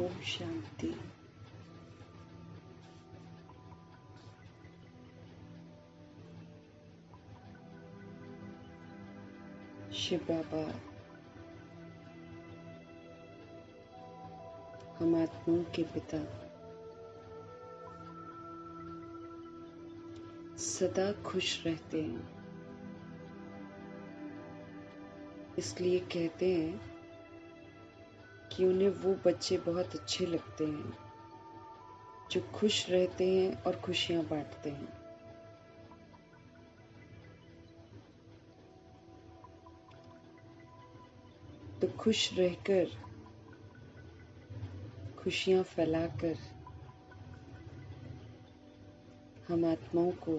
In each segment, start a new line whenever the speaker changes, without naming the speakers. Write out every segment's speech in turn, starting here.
ओम शांति। शिव बाबा हम आत्माओं के पिता सदा खुश रहते हैं, इसलिए कहते हैं कि उन्हें वो बच्चे बहुत अच्छे लगते हैं जो खुश रहते हैं और खुशियां बांटते हैं। तो खुश रहकर, खुशियां फैलाकर हम आत्माओं को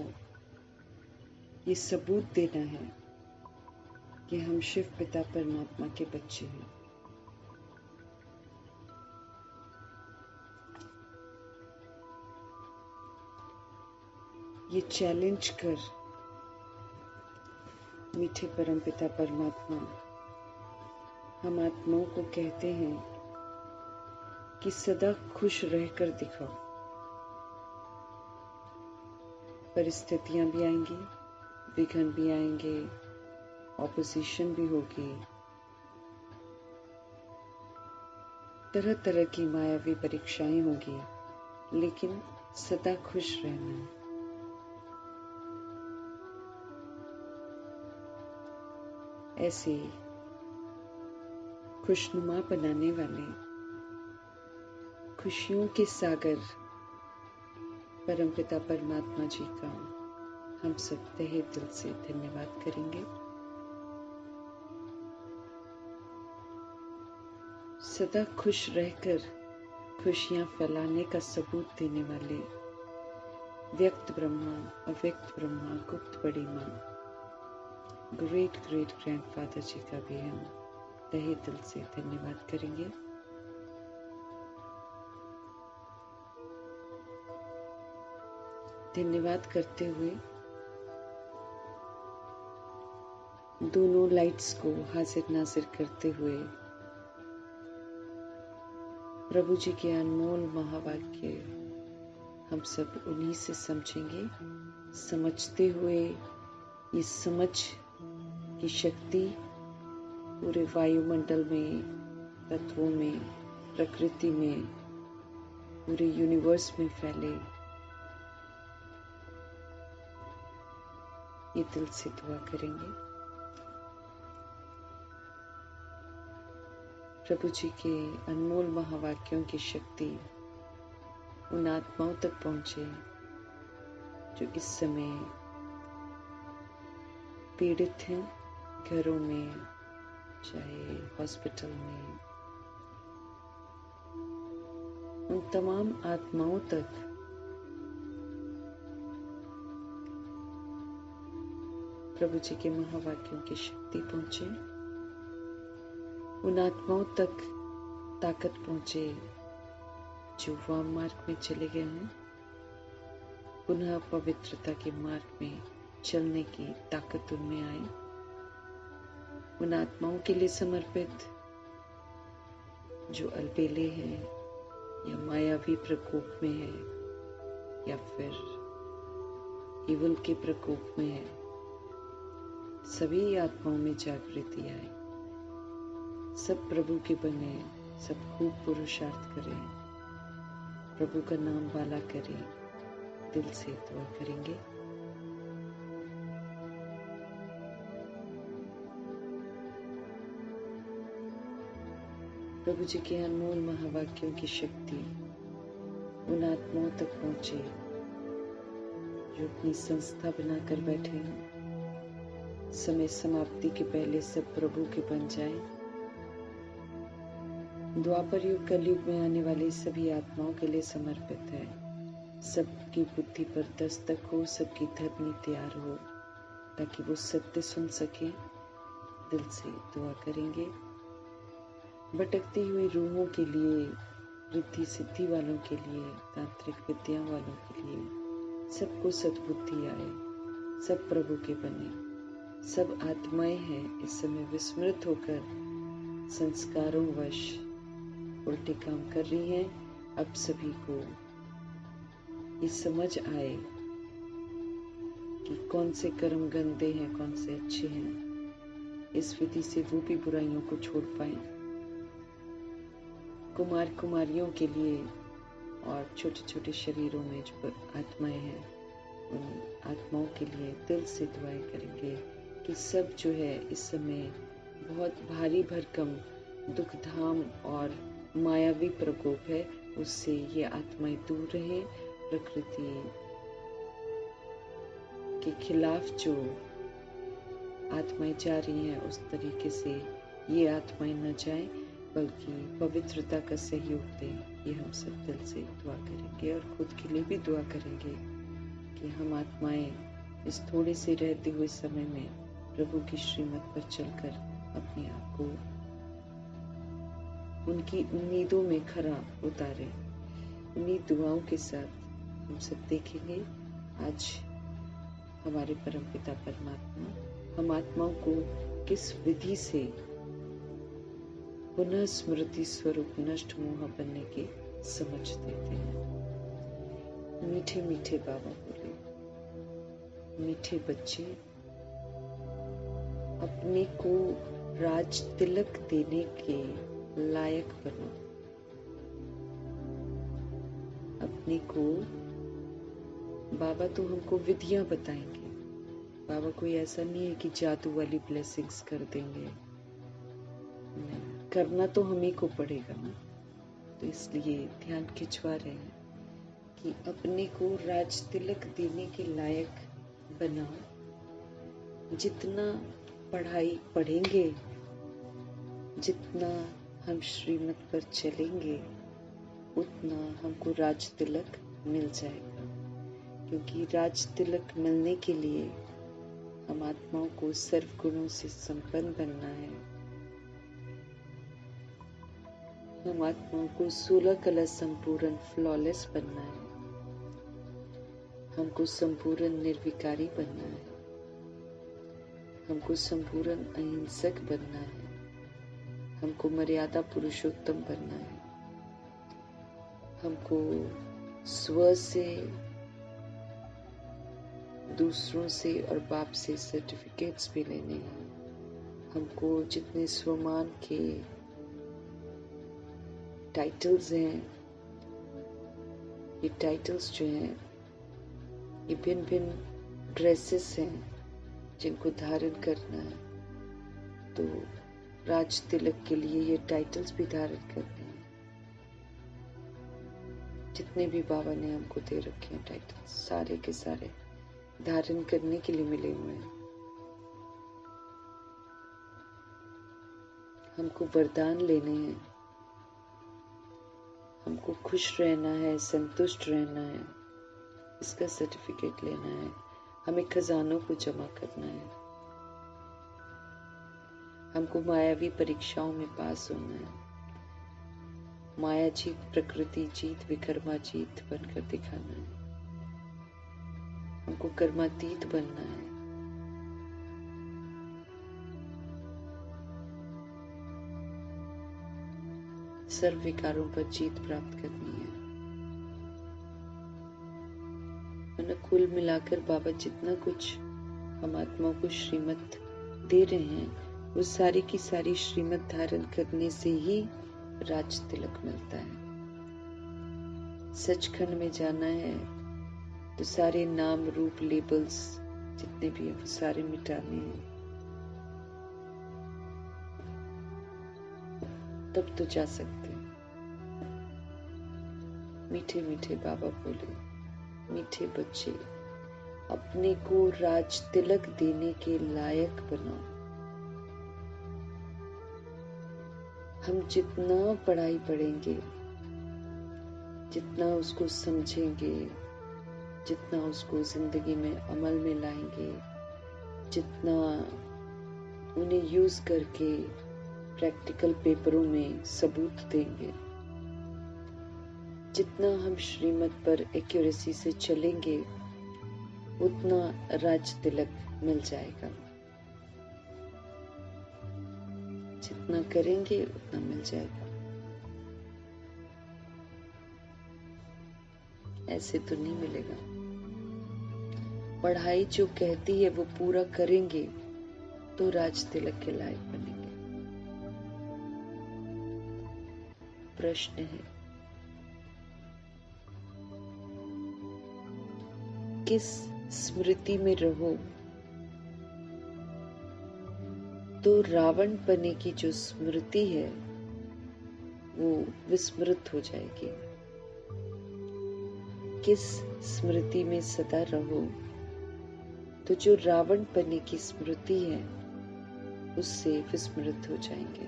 ये सबूत देना है कि हम शिव पिता परमात्मा के बच्चे हैं। ये चैलेंज कर मीठे परमपिता परमात्मा हम आत्माओं को कहते हैं कि सदा खुश रहकर दिखाओ। परिस्थितियां भी आएंगी, विघ्न भी आएंगे, ऑपोजिशन भी होगी, तरह तरह की मायावी परीक्षाएं होगी, लेकिन सदा खुश रहना। ऐसे खुशनुमा बनाने वाले खुशियों के सागर परमपिता परमात्मा जी का हम सब तहे दिल से धन्यवाद करेंगे। सदा खुश रहकर खुशियां फैलाने का सबूत देने वाले व्यक्त ब्रह्मा, अव्यक्त ब्रह्मा, गुप्त बड़ी माँ, ग्रेट ग्रेट ग्रैंडफादर जी का भी हम तहे दिल से धन्यवाद करेंगे। धन्यवाद करते हुए दोनों लाइट्स को हाजिर नाजिर करते हुए प्रभु जी के अनमोल महावाक्य हम सब उन्हीं से समझेंगे, समझते हुए ये समझ की शक्ति पूरे वायुमंडल में, तत्वों में, प्रकृति में, पूरे यूनिवर्स में फैले। ये दिल से दुआ करेंगे। प्रभु जी के अनमोल महावाक्यों की शक्ति उन आत्माओं तक पहुंचे जो इस समय पीड़ित हैं, घरों में, चाहे हॉस्पिटल में। उन तमाम आत्माओं तक प्रभु जी के महावाक्यों की शक्ति पहुंचे। उन आत्माओं तक ताकत पहुंचे जो वाम मार्ग में चले गए हैं, पुनः पवित्रता के मार्ग में चलने की ताकत उनमें आए। उन आत्माओं के लिए समर्पित जो अलबेले हैं या मायावी प्रकोप में है या फिर इवल के प्रकोप में है, सभी आत्माओं में जागृति आए। सब प्रभु के बने, सब खूब पुरुषार्थ करें, प्रभु का नाम वाला करें। दिल से दुआ करेंगे। प्रभु जी के अनमोल महावाक्यों की शक्ति उन आत्माओं तक पहुंचे जो अपनी संस्था बनाकर बैठे हैं। समय समाप्ति के पहले सब प्रभु के बन जाएं। द्वापर युग, कलयुग में आने वाली सभी आत्माओं के लिए समर्पित है। सबकी बुद्धि पर दस्तक हो, सबकी धर्मी तैयार हो, ताकि वो सत्य सुन सके। दिल से दुआ करेंगे। भटकती हुई रूहों के लिए, रिद्धि सिद्धि वालों के लिए, तांत्रिक विद्या वालों के लिए, सबको सद्बुद्धि आए, सब प्रभु के बने। सब आत्माएं हैं इस समय विस्मृत होकर संस्कारों वश उल्टे काम कर रही हैं। अब सभी को ये समझ आए कि कौन से कर्म गंदे हैं, कौन से अच्छे हैं। इस विधि से वो भी बुराइयों को छोड़ पाए। कुमार कुमारियों के लिए और छोटे छोटे शरीरों में जो आत्माएं हैं, उन आत्माओं के लिए दिल से दुआएं करेंगे कि सब जो है इस समय बहुत भारी भरकम दुख धाम और मायावी प्रकोप है, उससे ये आत्माएं दूर रहे। प्रकृति के खिलाफ जो आत्माएं जा रही हैं उस तरीके से ये आत्माएं न जाएं, बल्कि पवित्रता का सहयोग दें। ये हम सब दिल से दुआ करेंगे और खुद के लिए भी दुआ करेंगे कि हम आत्माएं इस थोड़े से रहते हुए समय में प्रभु की श्रीमत पर चलकर अपने आप को उनकी उम्मीदों में खरा उतारें। उन्हीं दुआओं के साथ हम सब देखेंगे आज हमारे परमपिता परमात्मा हम आत्माओं को किस विधि से पुनः स्मृति स्वरूप नष्ट मोह बनने की समझ देते हैं। मीठे मीठे बाबा बोले, मीठे बच्चे अपने को राज तिलक देने के लायक बनो। अपने को बाबा तो हमको विधियां बताएंगे। बाबा कोई ऐसा नहीं है कि जादू वाली ब्लेसिंग्स कर देंगे। नहीं, करना तो हम ही को पड़ेगा ना। तो इसलिए ध्यान खिंचवा रहे हैं कि अपने को राज तिलक देने के लायक बनाओ। जितना पढ़ाई पढ़ेंगे, जितना हम श्रीमत पर चलेंगे, उतना हमको राज तिलक मिल जाएगा। क्योंकि राज तिलक मिलने के लिए हम आत्माओं को सर्व गुणों से संपन्न बनना है। हम आत्माओं को 16 कला संपूर्ण फ्लॉलेस बनना है। हमको संपूर्ण निर्विकारी बनना है। हमको संपूर्ण अहिंसक बनना है। हमको मर्यादा पुरुषोत्तम बनना है। हमको स्व से, दूसरों से और बाप से सर्टिफिकेट्स भी लेने हैं। हमको जितने स्वमान के टाइटल्स हैं, ये टाइटल्स जो हैं ये भिन्न भिन्न ड्रेसेस हैं जिनको धारण करना है। तो राज तिलक के लिए ये टाइटल्स भी धारण करने हैं। जितने भी बाबा ने हमको दे रखे हैं टाइटल्स, सारे के सारे धारण करने के लिए मिले हुए हैं। हमको वरदान लेने हैं। हमको खुश रहना है, संतुष्ट रहना है, इसका सर्टिफिकेट लेना है। हमें खजानों को जमा करना है। हमको मायावी परीक्षाओं में पास होना है। माया जीत, प्रकृति जीत, विकर्मा जीत बनकर दिखाना है। हमको कर्मातीत बनना है। सर्व विकारों पर जीत प्राप्त करनी है। कुल मिलाकर बाबा जितना कुछ हम आत्माओं को श्रीमत दे रहे हैं, वो सारी की सारी श्रीमत धारण करने से ही राज तिलक मिलता है। सचखंड में जाना है तो सारे नाम रूप लेबल्स जितने भी हैं वो सारे मिटाने हैं, तब तो जा सकते हैं। मीठे मीठे बाबा बोले, मीठे बच्चे अपने को राज तिलक देने के लायक बनाओ। हम जितना पढ़ाई पढ़ेंगे, जितना उसको समझेंगे, जितना उसको जिंदगी में अमल में लाएंगे, जितना उन्हें यूज करके प्रैक्टिकल पेपरों में सबूत देंगे, जितना हम श्रीमत पर एक्यूरेसी से चलेंगे, उतना राज तिलक मिल जाएगा। जितना करेंगे उतना मिल जाएगा। ऐसे तो नहीं मिलेगा। पढ़ाई जो कहती है वो पूरा करेंगे तो राज तिलक के लायक बनेंगे। प्रश्न है, किस स्मृति में रहो तो रावण पने की जो स्मृति है वो विस्मृत हो जाएगी। किस स्मृति में सदा रहो तो जो रावण पने की स्मृति है उससे विस्मृत हो जाएंगे।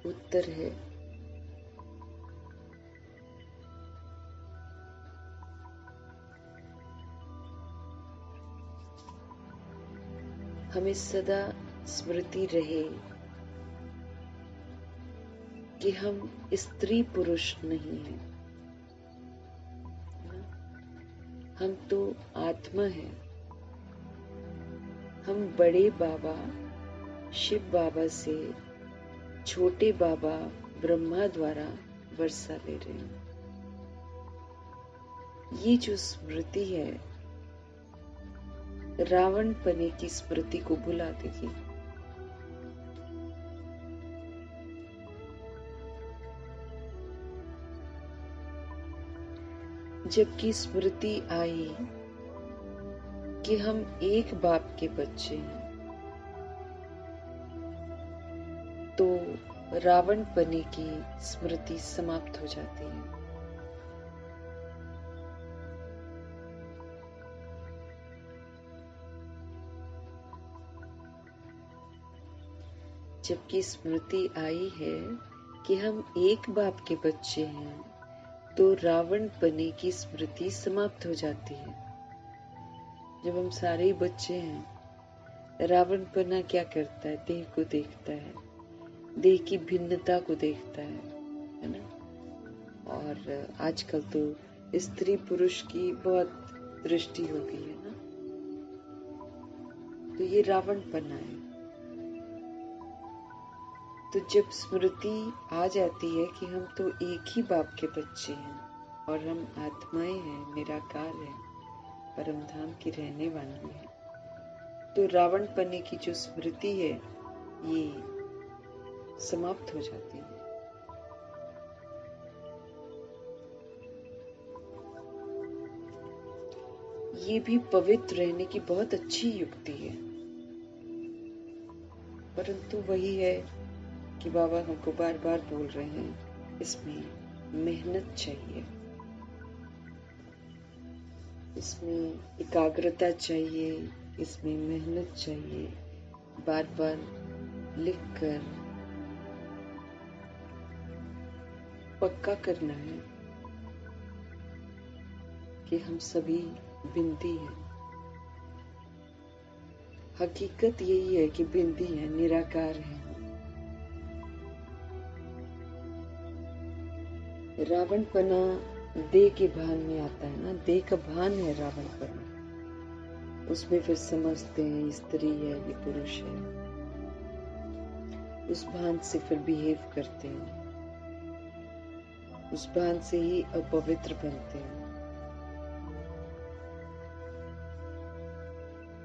उत्तर है हमें सदा स्मृति रहे कि हम स्त्री पुरुष नहीं हैं, हम तो आत्मा है। हम बड़े बाबा शिव बाबा से छोटे बाबा ब्रह्मा द्वारा वर्षा ले रहे हैं। ये जो स्मृति है रावण पने की स्मृति को भुला देगी। जबकि स्मृति आई कि हम एक बाप के बच्चे हैं तो रावण पने की स्मृति समाप्त हो जाती है। जबकि स्मृति आई है कि हम एक बाप के बच्चे हैं तो रावण पने की स्मृति समाप्त हो जाती है। जब हम सारे बच्चे हैं, रावण पना क्या करता है? देह को देखता है, देह की भिन्नता को देखता है ना। और आजकल तो स्त्री पुरुष की बहुत दृष्टि हो गई है ना, तो ये रावण पना है। तो जब स्मृति आ जाती है कि हम तो एक ही बाप के बच्चे हैं और हम आत्माएं हैं, निराकार हैं, परम धाम की रहने वाली हैं, तो रावण पने की जो स्मृति है ये समाप्त हो जाती है। ये भी पवित्र रहने की बहुत अच्छी युक्ति है, परंतु वही है कि बाबा हमको बार बार बोल रहे हैं, इसमें मेहनत चाहिए, इसमें एकाग्रता चाहिए, इसमें मेहनत चाहिए। बार बार लिखकर पक्का करना है कि हम सभी बिंदी हैं। हकीकत यही है कि बिंदी है, निराकार है। रावण पना देह के भान में आता है ना, देह का भान है रावण पना। उसमें फिर समझते हैं स्त्री है ये पुरुष है, उस भान से फिर बिहेव करते हैं, उस भान से ही अपवित्र बनते हैं।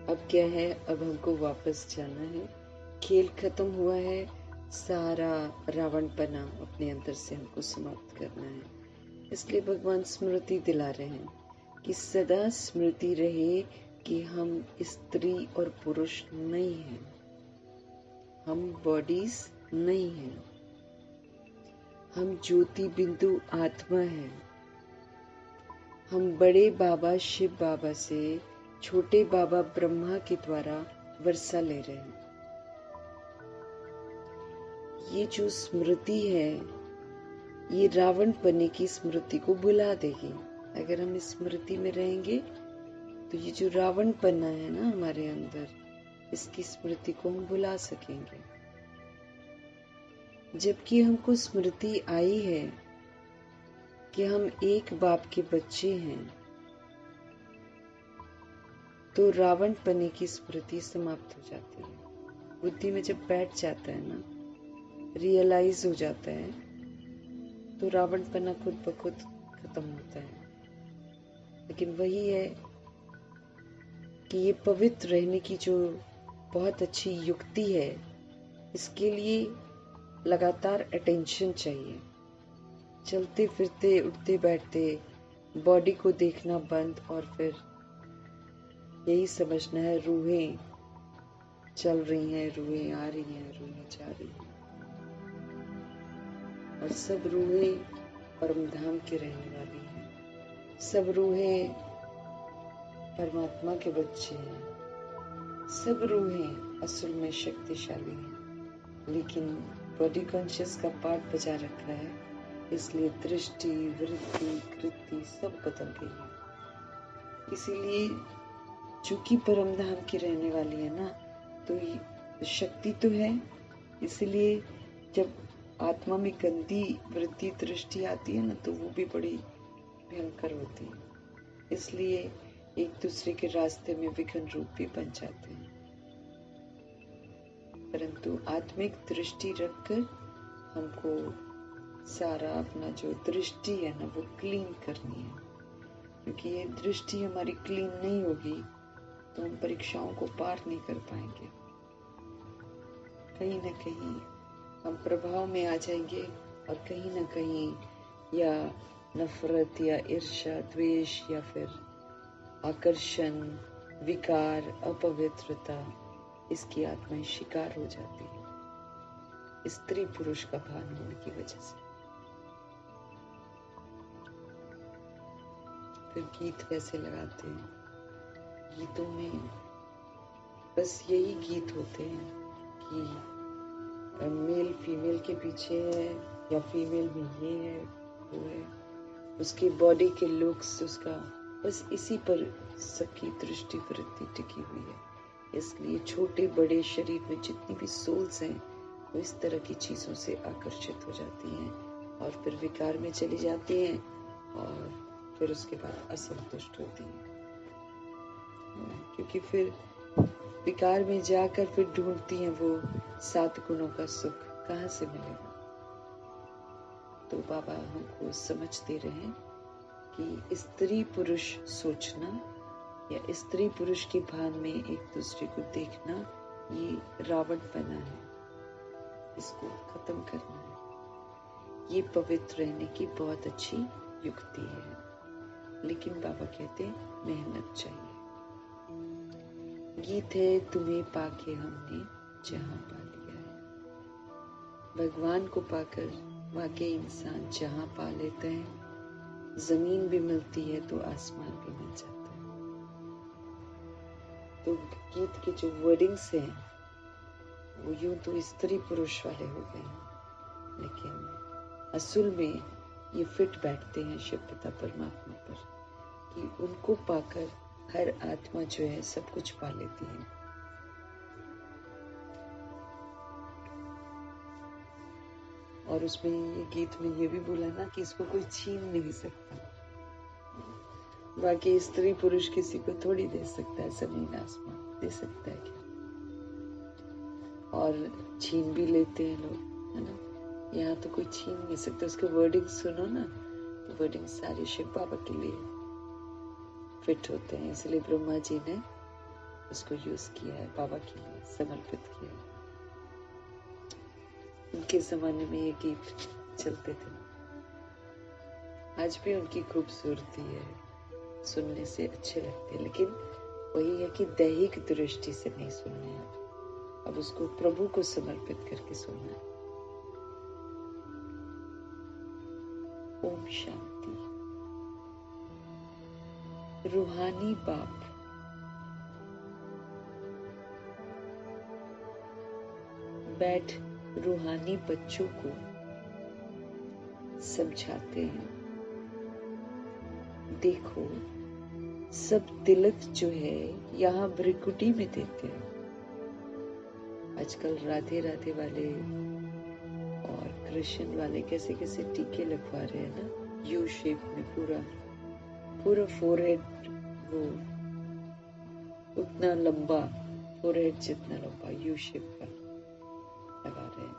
अब क्या है, अब हमको वापस जाना है। खेल खत्म हुआ है, सारा रावणपना अपने अंदर से हमको समाप्त करना है। इसलिए भगवान स्मृति दिला रहे हैं कि सदा स्मृति रहे कि हम स्त्री और पुरुष नहीं हैं, हम बॉडीज नहीं हैं, हम ज्योति बिंदु आत्मा हैं। हम बड़े बाबा शिव बाबा से छोटे बाबा ब्रह्मा के द्वारा वर्षा ले रहे हैं। ये जो स्मृति है ये रावण पने की स्मृति को भुला देगी। अगर हम स्मृति में रहेंगे तो ये जो रावण पना है ना हमारे अंदर, इसकी स्मृति को हम भुला सकेंगे। जबकि हमको स्मृति आई है कि हम एक बाप के बच्चे हैं, तो रावण पने की स्मृति समाप्त हो जाती है। बुद्धि में जब बैठ जाता है ना, रियलाइज हो जाता है, तो रावणपना खुद ब खुद खत्म होता है। लेकिन वही है कि ये पवित्र रहने की जो बहुत अच्छी युक्ति है, इसके लिए लगातार अटेंशन चाहिए। चलते फिरते, उठते बैठते बॉडी को देखना बंद, और फिर यही समझना है रूहें चल रही हैं, रूहें आ रही हैं, रूहें जा रही हैं, और सब रूहें परम धाम की रहने वाली हैं। सब रूहें परमात्मा के बच्चे हैं। सब रूहें असल में शक्तिशाली हैं, लेकिन बॉडी कॉन्शियस का पार्ट बजा रखा है, इसलिए दृष्टि, वृत्ति, कृति सब बदल गई है। इसीलिए चूंकि परम धाम की रहने वाली है ना, तो शक्ति तो है, इसलिए जब आत्मा में गंदी वृत्ति दृष्टि आती है ना, तो वो भी बड़ी भयंकर होती है। इसलिए एक दूसरे के रास्ते में विघ्न रूप भी बन जाते हैं। परंतु आत्मिक दृष्टि रखकर हमको सारा अपना जो दृष्टि है ना, वो क्लीन करनी है, क्योंकि ये दृष्टि हमारी क्लीन नहीं होगी तो हम परीक्षाओं को पार नहीं कर पाएंगे। कहीं ना कहीं हम प्रभाव में आ जाएंगे, और कहीं ना कहीं या नफरत या ईर्ष्या, द्वेष, या फिर आकर्षण, विकार, अपवित्रता, इसकी आत्माएं शिकार हो जाती है, स्त्री पुरुष का भान होने की वजह से। फिर गीत कैसे लगाते हैं? गीतों में बस यही गीत होते हैं कि मेल फीमेल के पीछे है, या फीमेल में ये है, वो है, उसकी बॉडी के लुक्स, उसका बस इसी पर सबकी दृष्टि वृत्ति टिकी हुई है। इसलिए छोटे बड़े शरीर में जितनी भी सोल्स हैं, वो इस तरह की चीजों से आकर्षित हो जाती हैं, और फिर विकार में चली जाती हैं, और फिर उसके बाद असंतुष्ट होती हैं, क्योंकि फिर विकार में जाकर फिर ढूंढती हैं वो 7 गुणों का सुख कहाँ से मिलेगा। तो बाबा हमको समझ दे रहे हैं कि स्त्री पुरुष सोचना या स्त्री पुरुष के भान में एक दूसरे को देखना, ये रावणपना है, इसको खत्म करना है। ये पवित्र रहने की बहुत अच्छी युक्ति है, लेकिन बाबा कहते हैं मेहनत चाहिए। गीत है तुम्हें पाके हमने जहां पा लिया है। भगवान को पाकर वाकई इंसान जहां पा लेते हैं, जमीन भी मिलती है तो आसमान भी मिल जाता है। तो गीत के जो वर्डिंग्स हैं वो यूं तो स्त्री पुरुष वाले हो गए हैं, लेकिन असल में ये फिट बैठते हैं शिव पिता परमात्मा पर, कि उनको पाकर हर आत्मा जो है सब कुछ पा लेती है। और उसमें ये गीत में ये भी बोला ना कि इसको कोई छीन नहीं सकता। बाकी स्त्री पुरुष किसी को थोड़ी दे सकता है, जमीन आसमान दे सकता है क्या? और छीन भी लेते हैं लोग, है ना। यहाँ तो कोई छीन नहीं सकता। उसके वर्डिंग सुनो ना, तो वर्डिंग सारे शिव बाबा के लिए फिट होते हैं, इसलिए ब्रह्मा जी ने उसको यूज किया है, बाबा के लिए समर्पित किया है। उनके जमाने में ये गीत चलते थे, आज भी उनकी खूबसूरती है, सुनने से अच्छे लगते हैं, लेकिन वही है कि दैहिक दृष्टि से नहीं सुनना है, अब उसको प्रभु को समर्पित करके सुनना है। ओम शांति। रूहानी बाप बैठ रूहानी बच्चों को समझाते हैं, देखो सब तिलक जो है यहाँ भ्रिकुटी में देते हैं। आजकल राधे राधे वाले और कृष्ण वाले कैसे कैसे टीके लगवा रहे हैं ना, यू शेप में पूरा फोरहेड, वो उतना लंबा फोरहेड जितना लंबा यू शेप का, लगा रहे हैं,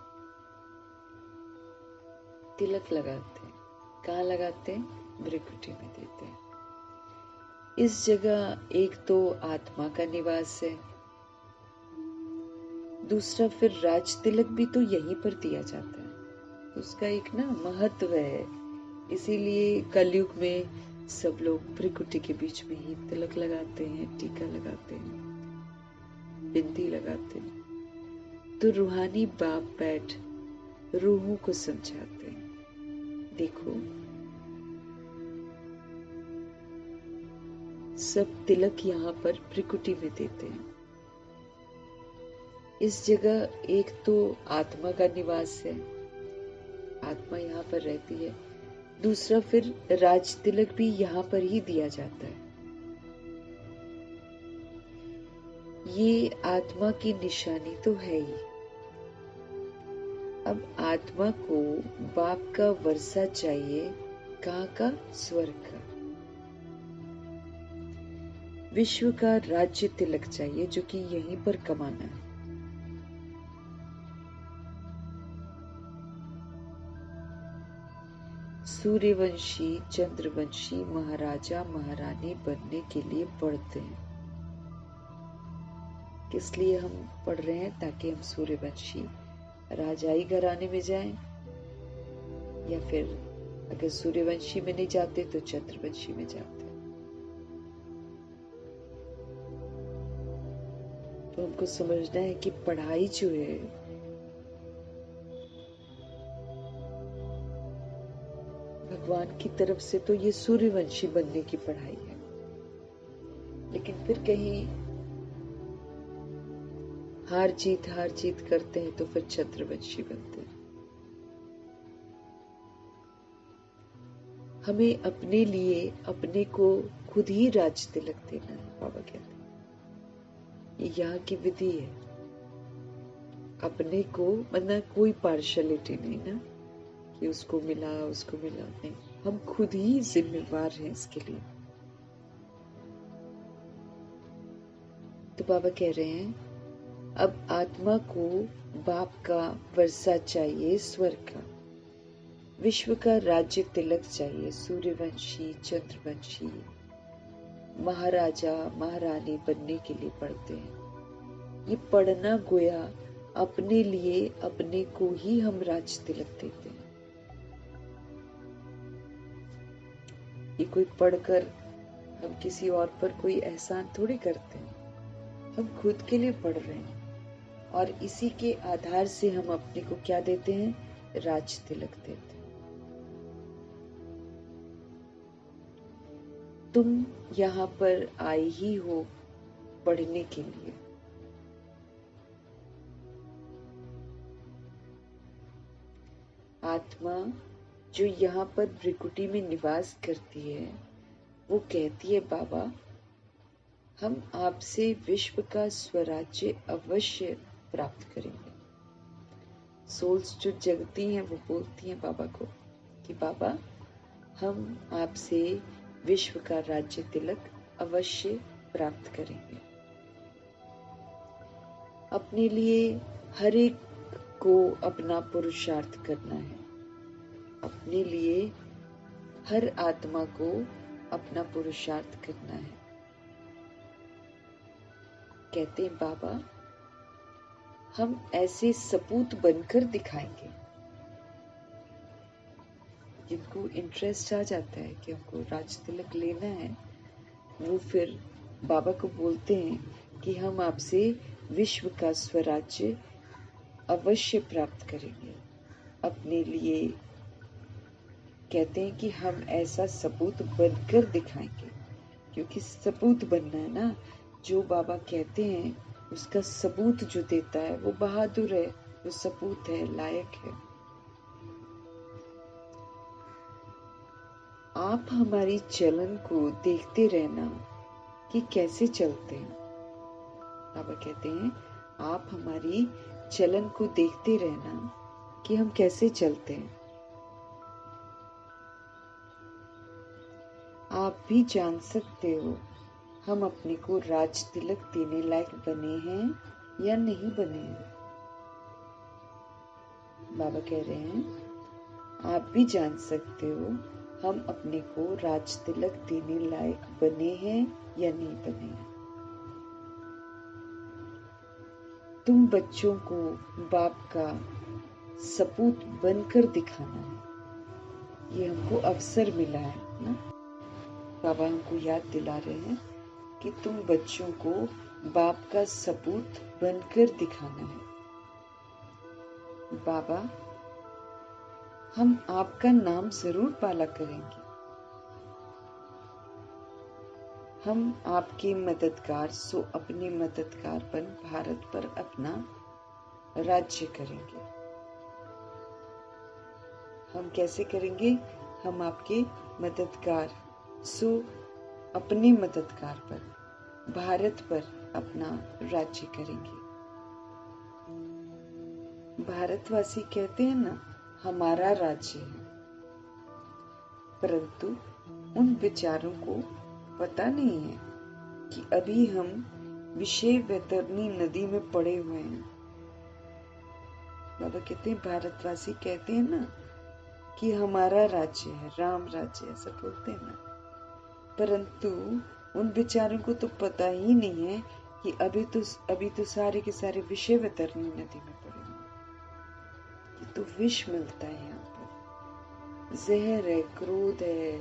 तिलक लगाते हैं। कहाँ लगाते हैं? भ्रिकुटी में देते हैं। इस जगह एक तो आत्मा का निवास है, दूसरा फिर राज तिलक भी तो यहीं पर दिया जाता है, उसका एक ना महत्व है। इसीलिए कलयुग में सब लोग भ्रिकुटी के बीच में ही तिलक लगाते हैं, टीका लगाते हैं, बिंदी लगाते हैं। तो रूहानी बाप बैठ रूहों को समझाते हैं, देखो सब तिलक यहाँ पर भ्रिकुटी में देते हैं। इस जगह एक तो आत्मा का निवास है, आत्मा यहाँ पर रहती है, दूसरा फिर राज तिलक भी यहाँ पर ही दिया जाता है। ये आत्मा की निशानी तो है ही। अब आत्मा को बाप का वर्षा चाहिए, कहाँ का? स्वर्ग का। विश्व का राज्य तिलक चाहिए जो कि यहीं पर कमाना है। सूर्यवंशी चंद्रवंशी महाराजा महारानी बनने के लिए पढ़ते हैं। किस लिए हम पढ़ रहे हैं? ताकि हम सूर्यवंशी राजाई घराने में जाएं, या फिर अगर सूर्यवंशी में नहीं जाते तो चंद्रवंशी में जाते। तो हमको समझना है कि पढ़ाई जो है भगवान की तरफ से तो ये सूर्यवंशी बनने की पढ़ाई है, लेकिन फिर कहीं हार जीत करते हैं तो फिर चंद्रवंशी बनते हैं। हमें अपने लिए अपने को खुद ही राज तिलक देना है, बाबा कहते हैं। ये यहाँ की विधि है। अपने को मतलब कोई पार्शलिटी नहीं ना कि उसको मिला नहीं, हम खुद ही जिम्मेवार हैं इसके लिए। तो बाबा कह रहे हैं अब आत्मा को बाप का वर्षा चाहिए, स्वर्ग का। विश्व का राज्य तिलक चाहिए, सूर्यवंशी चंद्रवंशी महाराजा महारानी बनने के लिए पढ़ते हैं। ये पढ़ना गोया अपने लिए अपने को ही हम राज तिलक देते हैं। ये कोई पढ़कर हम किसी और पर कोई एहसान थोड़ी करते हैं, हम खुद के लिए पढ़ रहे हैं और इसी के आधार से हम अपने को क्या देते हैं? राज तिलक देते हैं। तुम यहाँ पर आए ही हो पढ़ने के लिए। आत्मा जो यहाँ पर भ्रिकुटी में निवास करती है वो कहती है बाबा हम आपसे विश्व का स्वराज्य अवश्य प्राप्त करेंगे। सोल्स जो जगती हैं वो बोलती हैं बाबा को कि बाबा हम आपसे विश्व का राज्य तिलक अवश्य प्राप्त करेंगे। अपने लिए हर एक को अपना पुरुषार्थ करना है, अपने लिए हर आत्मा को अपना पुरुषार्थ करना है। कहते हैं बाबा हम ऐसे सपूत बनकर दिखाएंगे। जिनको इंटरेस्ट आ जाता है कि हमको राज तिलक लेना है, वो फिर बाबा को बोलते हैं कि हम आपसे विश्व का स्वराज्य अवश्य प्राप्त करेंगे। अपने लिए कहते हैं कि हम ऐसा सपूत बनकर दिखाएंगे, क्योंकि सपूत बनना है ना। जो बाबा कहते हैं उसका सबूत जो देता है वो बहादुर है, वो सपूत है, लायक है। आप हमारी चलन को देखते रहना कि कैसे चलते हैं। बाबा कहते हैं आप हमारी चलन को देखते रहना कि हम कैसे चलते हैं। आप भी जान सकते हो हम अपने को राज तिलक देने लायक बने हैं या नहीं बने हैं। बाबा कह रहे हैं आप भी जान सकते हो हम अपने को राज तिलक देने लायक बने हैं या नहीं बने हैं। तुम बच्चों को बाप का सपूत बनकर दिखाना है, ये हमको अवसर मिला है ना। बाबा हमको याद दिला रहे हैं कि तुम बच्चों को बाप का सपूत बनकर दिखाना है। बाबा हम आपका नाम जरूर पाला करेंगे, हम आपके मददगार सो अपने मददगारपन भारत पर अपना राज्य करेंगे। हम कैसे करेंगे? हम आपके मददगार सो अपने मददगार पर भारत पर अपना राज्य करेंगे। भारतवासी कहते हैं ना हमारा राज्य है, परंतु उन बेचारों को पता नहीं है कि अभी हम विषय वैतरणी नदी में पड़े हुए हैं। बाबा कहते हैं भारतवासी कहते हैं ना कि हमारा राज्य है, राम राज्य, ऐसा बोलते हैं ना, परंतु उन बेचारों को तो पता ही नहीं है कि अभी तो सारे के सारे विषय वैतरणी नदी में पड़े हुए। ये तो विष मिलता है यहाँ पर, जहर है, क्रोध है,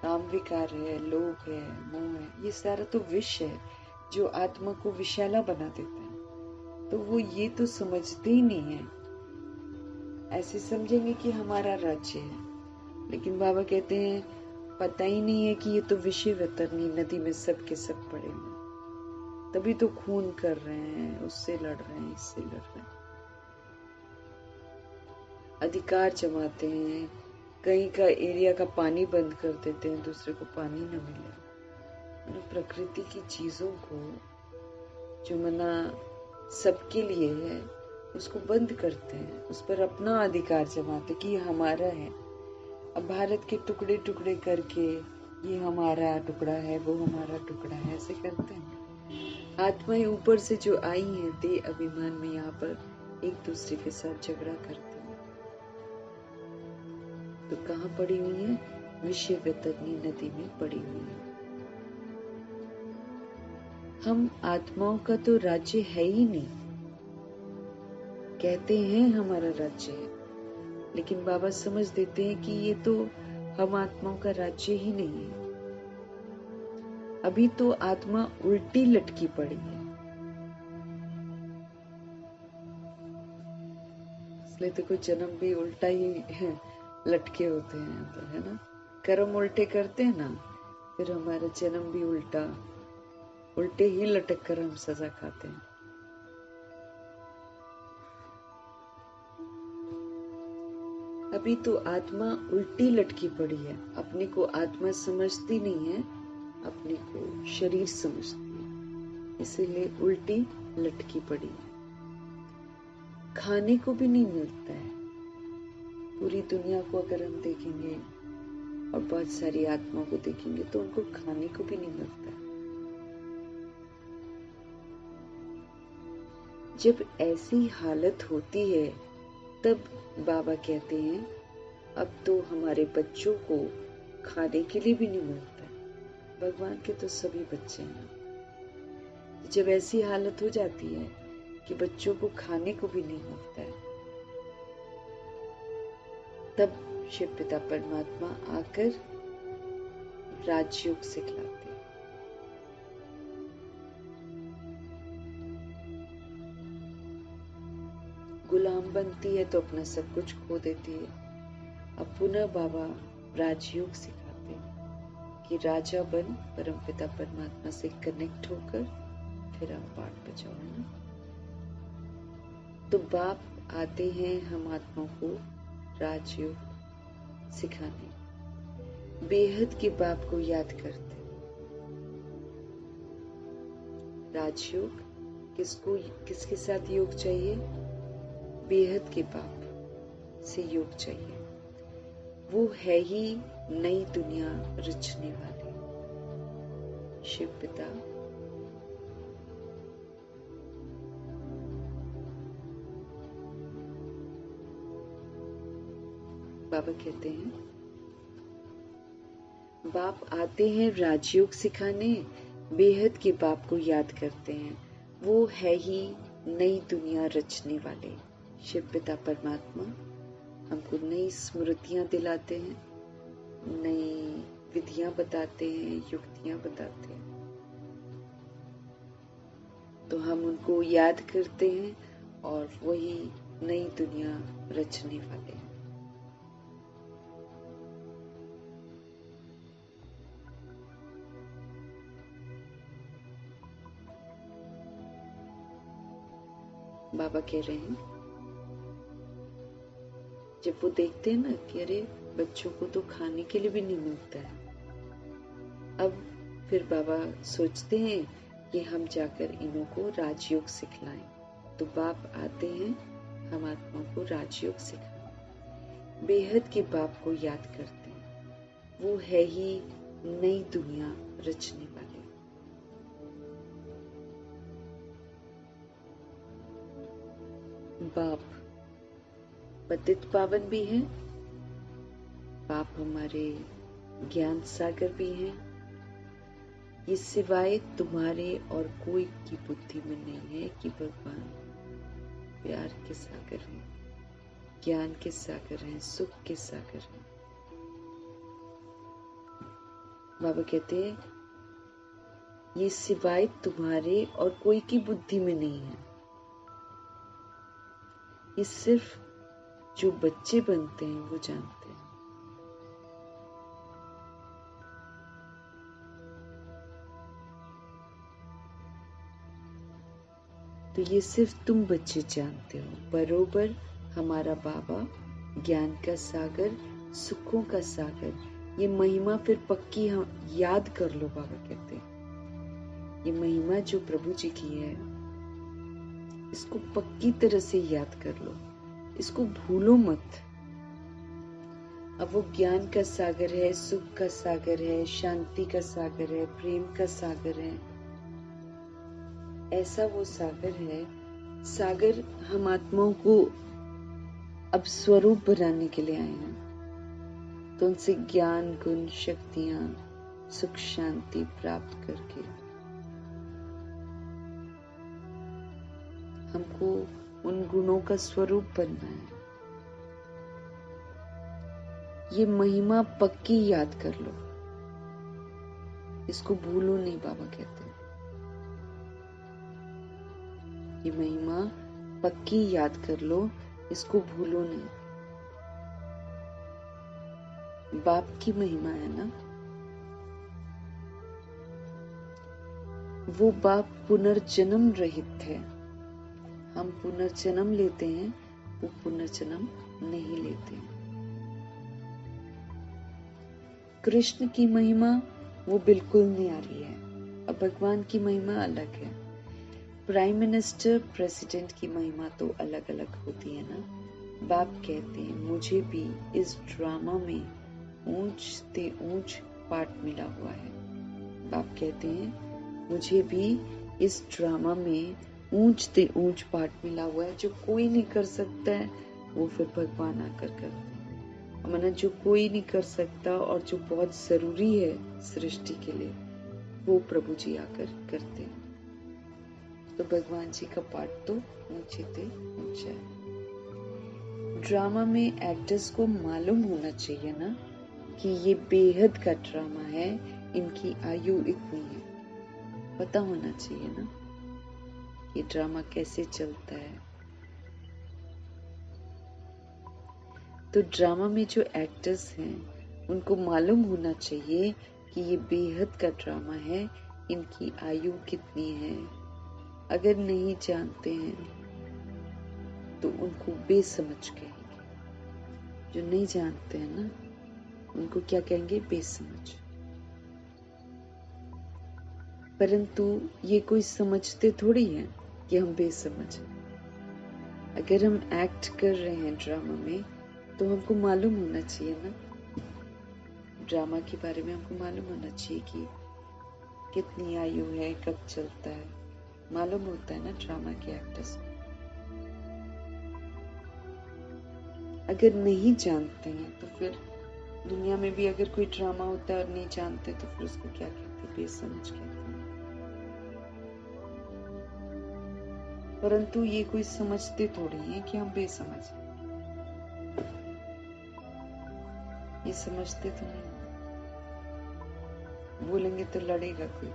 काम विकार है, लोभ है, मोह है, ये सारा तो विष है जो आत्मा को विषैला बना देता है। तो वो ये तो समझते ही नहीं है, ऐसे समझेंगे कि हमारा राज्य है, लेकिन बाबा कहते हैं पता ही नहीं है कि ये तो विषय वैतरणी नदी में सब के सब पड़े हुए, तभी तो खून कर रहे हैं, उससे लड़ रहे हैं, इससे लड़ रहे हैं, अधिकार जमाते हैं, कहीं का एरिया का पानी बंद कर देते हैं, दूसरे को पानी न मिले। प्रकृति की चीजों को जो मना सबके लिए है उसको बंद करते हैं, उस पर अपना अधिकार जमाते कि ये हमारा है। अब भारत के टुकड़े टुकड़े करके ये हमारा टुकड़ा है, वो हमारा टुकड़ा है, ऐसे करते हैं। आत्माएं ऊपर से जो आई हैं देह अभिमान में यहाँ पर एक दूसरे के साथ झगड़ा करते हैं। तो कहाँ पड़ी हुई है? विषय वैतरणी नदी में पड़ी हुई है। हम आत्माओं का तो राज्य है ही नहीं, कहते हैं हमारा राज्य है, लेकिन बाबा समझ देते हैं कि ये तो हम आत्माओं का राज्य ही नहीं है। अभी तो आत्मा उल्टी लटकी पड़ी है, इसलिए तो कोई जन्म भी उल्टा ही लटके होते हैं तो, है ना। कर्म उल्टे करते हैं ना, फिर हमारा जन्म भी उल्टे ही लटक कर हम सजा खाते हैं। अभी तो आत्मा उल्टी लटकी पड़ी है, अपने को आत्मा समझती नहीं है, अपने को शरीर समझती है, इसीलिए उल्टी लटकी पड़ी है। खाने को भी नहीं मिलता है। पूरी दुनिया को अगर हम देखेंगे और बहुत सारी आत्माओं को देखेंगे तो उनको खाने को भी नहीं मिलता है। जब ऐसी हालत होती है तब बाबा कहते हैं अब तो हमारे बच्चों को खाने के लिए भी नहीं मिलता है। भगवान के तो सभी बच्चे हैं। जब ऐसी हालत हो जाती है कि बच्चों को खाने को भी नहीं मिलता है, तब शिव पिता परमात्मा आकर राजयोग सिखलाते हैं। गुलाम बनती है तो अपना सब कुछ खो देती है। अब पुनः बाबा राजयोग सिखाते हैं कि राजा बन परमपिता परमात्मा से कनेक्ट होकर फिर आप पाठ बजाओ, है ना। तो बाप आते हैं हम आत्माओं को राजयोग सिखाने, बेहद के बाप को याद करते हैं। राजयोग किसके साथ योग चाहिए? बेहद के बाप से योग चाहिए। वो है ही नई दुनिया रचने वाले शिव पिता। बाबा कहते हैं, बाप आते हैं राजयोग सिखाने, बेहद के बाप को याद करते हैं। वो है ही नई दुनिया रचने वाले। शिव पिता परमात्मा हमको नई स्मृतियां दिलाते हैं, नई विधियां बताते हैं, युक्तियां बताते हैं। तो हम उनको याद करते हैं और वही नई दुनिया रचने वाले हैं। बाबा कह रहे हैं, जब वो देखते हैं ना कि अरे बच्चों को तो खाने के लिए भी नहीं मिलता है, अब फिर बाबा सोचते हैं कि हम जाकर इन्हों को राजयोग सिखलाएं। तो बाप आते हैं हम आत्माओं को राजयोग सिखाएं, बेहद के बाप को याद करते हैं। वो है ही नई दुनिया रचने वाले। बाप पतित पावन भी हैं, बाप हमारे ज्ञान सागर भी हैं। ये सिवाय तुम्हारे और कोई की बुद्धि में नहीं है कि भगवान प्यार के सागर हैं, ज्ञान के सागर हैं, सुख के सागर हैं। बाबा कहते हैं, ये सिवाय तुम्हारे और कोई की बुद्धि में नहीं है। ये सिर्फ जो बच्चे बनते हैं वो जानते हैं। तो ये सिर्फ तुम बच्चे जानते हो। बरोबर हमारा बाबा ज्ञान का सागर, सुखों का सागर, ये महिमा फिर पक्की हम याद कर लो। बाबा कहते हैं ये महिमा जो प्रभु जी की है, इसको पक्की तरह से याद कर लो, इसको भूलो मत। अब वो ज्ञान का सागर है, सुख का सागर है, शांति का सागर है, प्रेम का सागर है। ऐसा वो सागर है। सागर हम आत्माओं को अब स्वरूप बनाने के लिए आए हैं। तो उनसे ज्ञान, गुण, शक्तियां, सुख, शांति प्राप्त करके हमको उन गुणों का स्वरूप बनना है। ये महिमा पक्की याद कर लो, इसको भूलो नहीं। बाबा कहते हैं ये महिमा पक्की याद कर लो, इसको भूलो नहीं। बाप की महिमा है ना, वो बाप पुनर्जन्म रहित है। हम पुनर्जन्म लेते हैं, वो पुनर्जन्म नहीं लेते। कृष्ण की महिमा वो बिल्कुल न्यारी है। अब भगवान की महिमा अलग है। प्राइम मिनिस्टर, प्रेसिडेंट की महिमा तो अलग अलग होती है ना। बाप कहते हैं मुझे भी इस ड्रामा में ऊंच से ऊंच पार्ट मिला हुआ है। बाप कहते हैं मुझे भी इस ड्रामा में ऊंच से ऊंच पार्ट मिला हुआ है। जो कोई नहीं कर सकता है वो फिर भगवान आकर करते हैं। माना जो कोई नहीं कर सकता और जो बहुत जरूरी है सृष्टि के लिए, वो प्रभु जी आकर करते हैं। तो भगवान जी का पार्ट तो ऊंचे से ऊंचा है। ड्रामा में एक्टर्स को मालूम होना चाहिए ना कि ये बेहद का ड्रामा है, इनकी आयु इतनी है। पता होना चाहिए ना ये ड्रामा कैसे चलता है। तो ड्रामा में जो एक्टर्स हैं उनको मालूम होना चाहिए कि ये बेहद का ड्रामा है, इनकी आयु कितनी है। अगर नहीं जानते हैं तो उनको बेसमझ कहेंगे। जो नहीं जानते हैं ना उनको क्या कहेंगे? बेसमझ। परंतु ये कोई समझते थोड़ी है कि हम बेसमझ हैं। अगर हम एक्ट कर रहे हैं ड्रामा में तो हमको मालूम होना चाहिए ना, ड्रामा के बारे में हमको मालूम होना चाहिए कि कितनी आयु है, कब चलता है। मालूम होता है ना ड्रामा के एक्टर्स को। अगर नहीं जानते हैं तो फिर दुनिया में भी अगर कोई ड्रामा होता है और नहीं जानते तो फिर उसको क्या कहते हैं? बेसमझ कहते हैं। परंतु ये कोई समझते थोड़ी है कि हम बेसमझ हैं। ये समझते तो नहीं, बोलेंगे तो लड़ेगा कोई।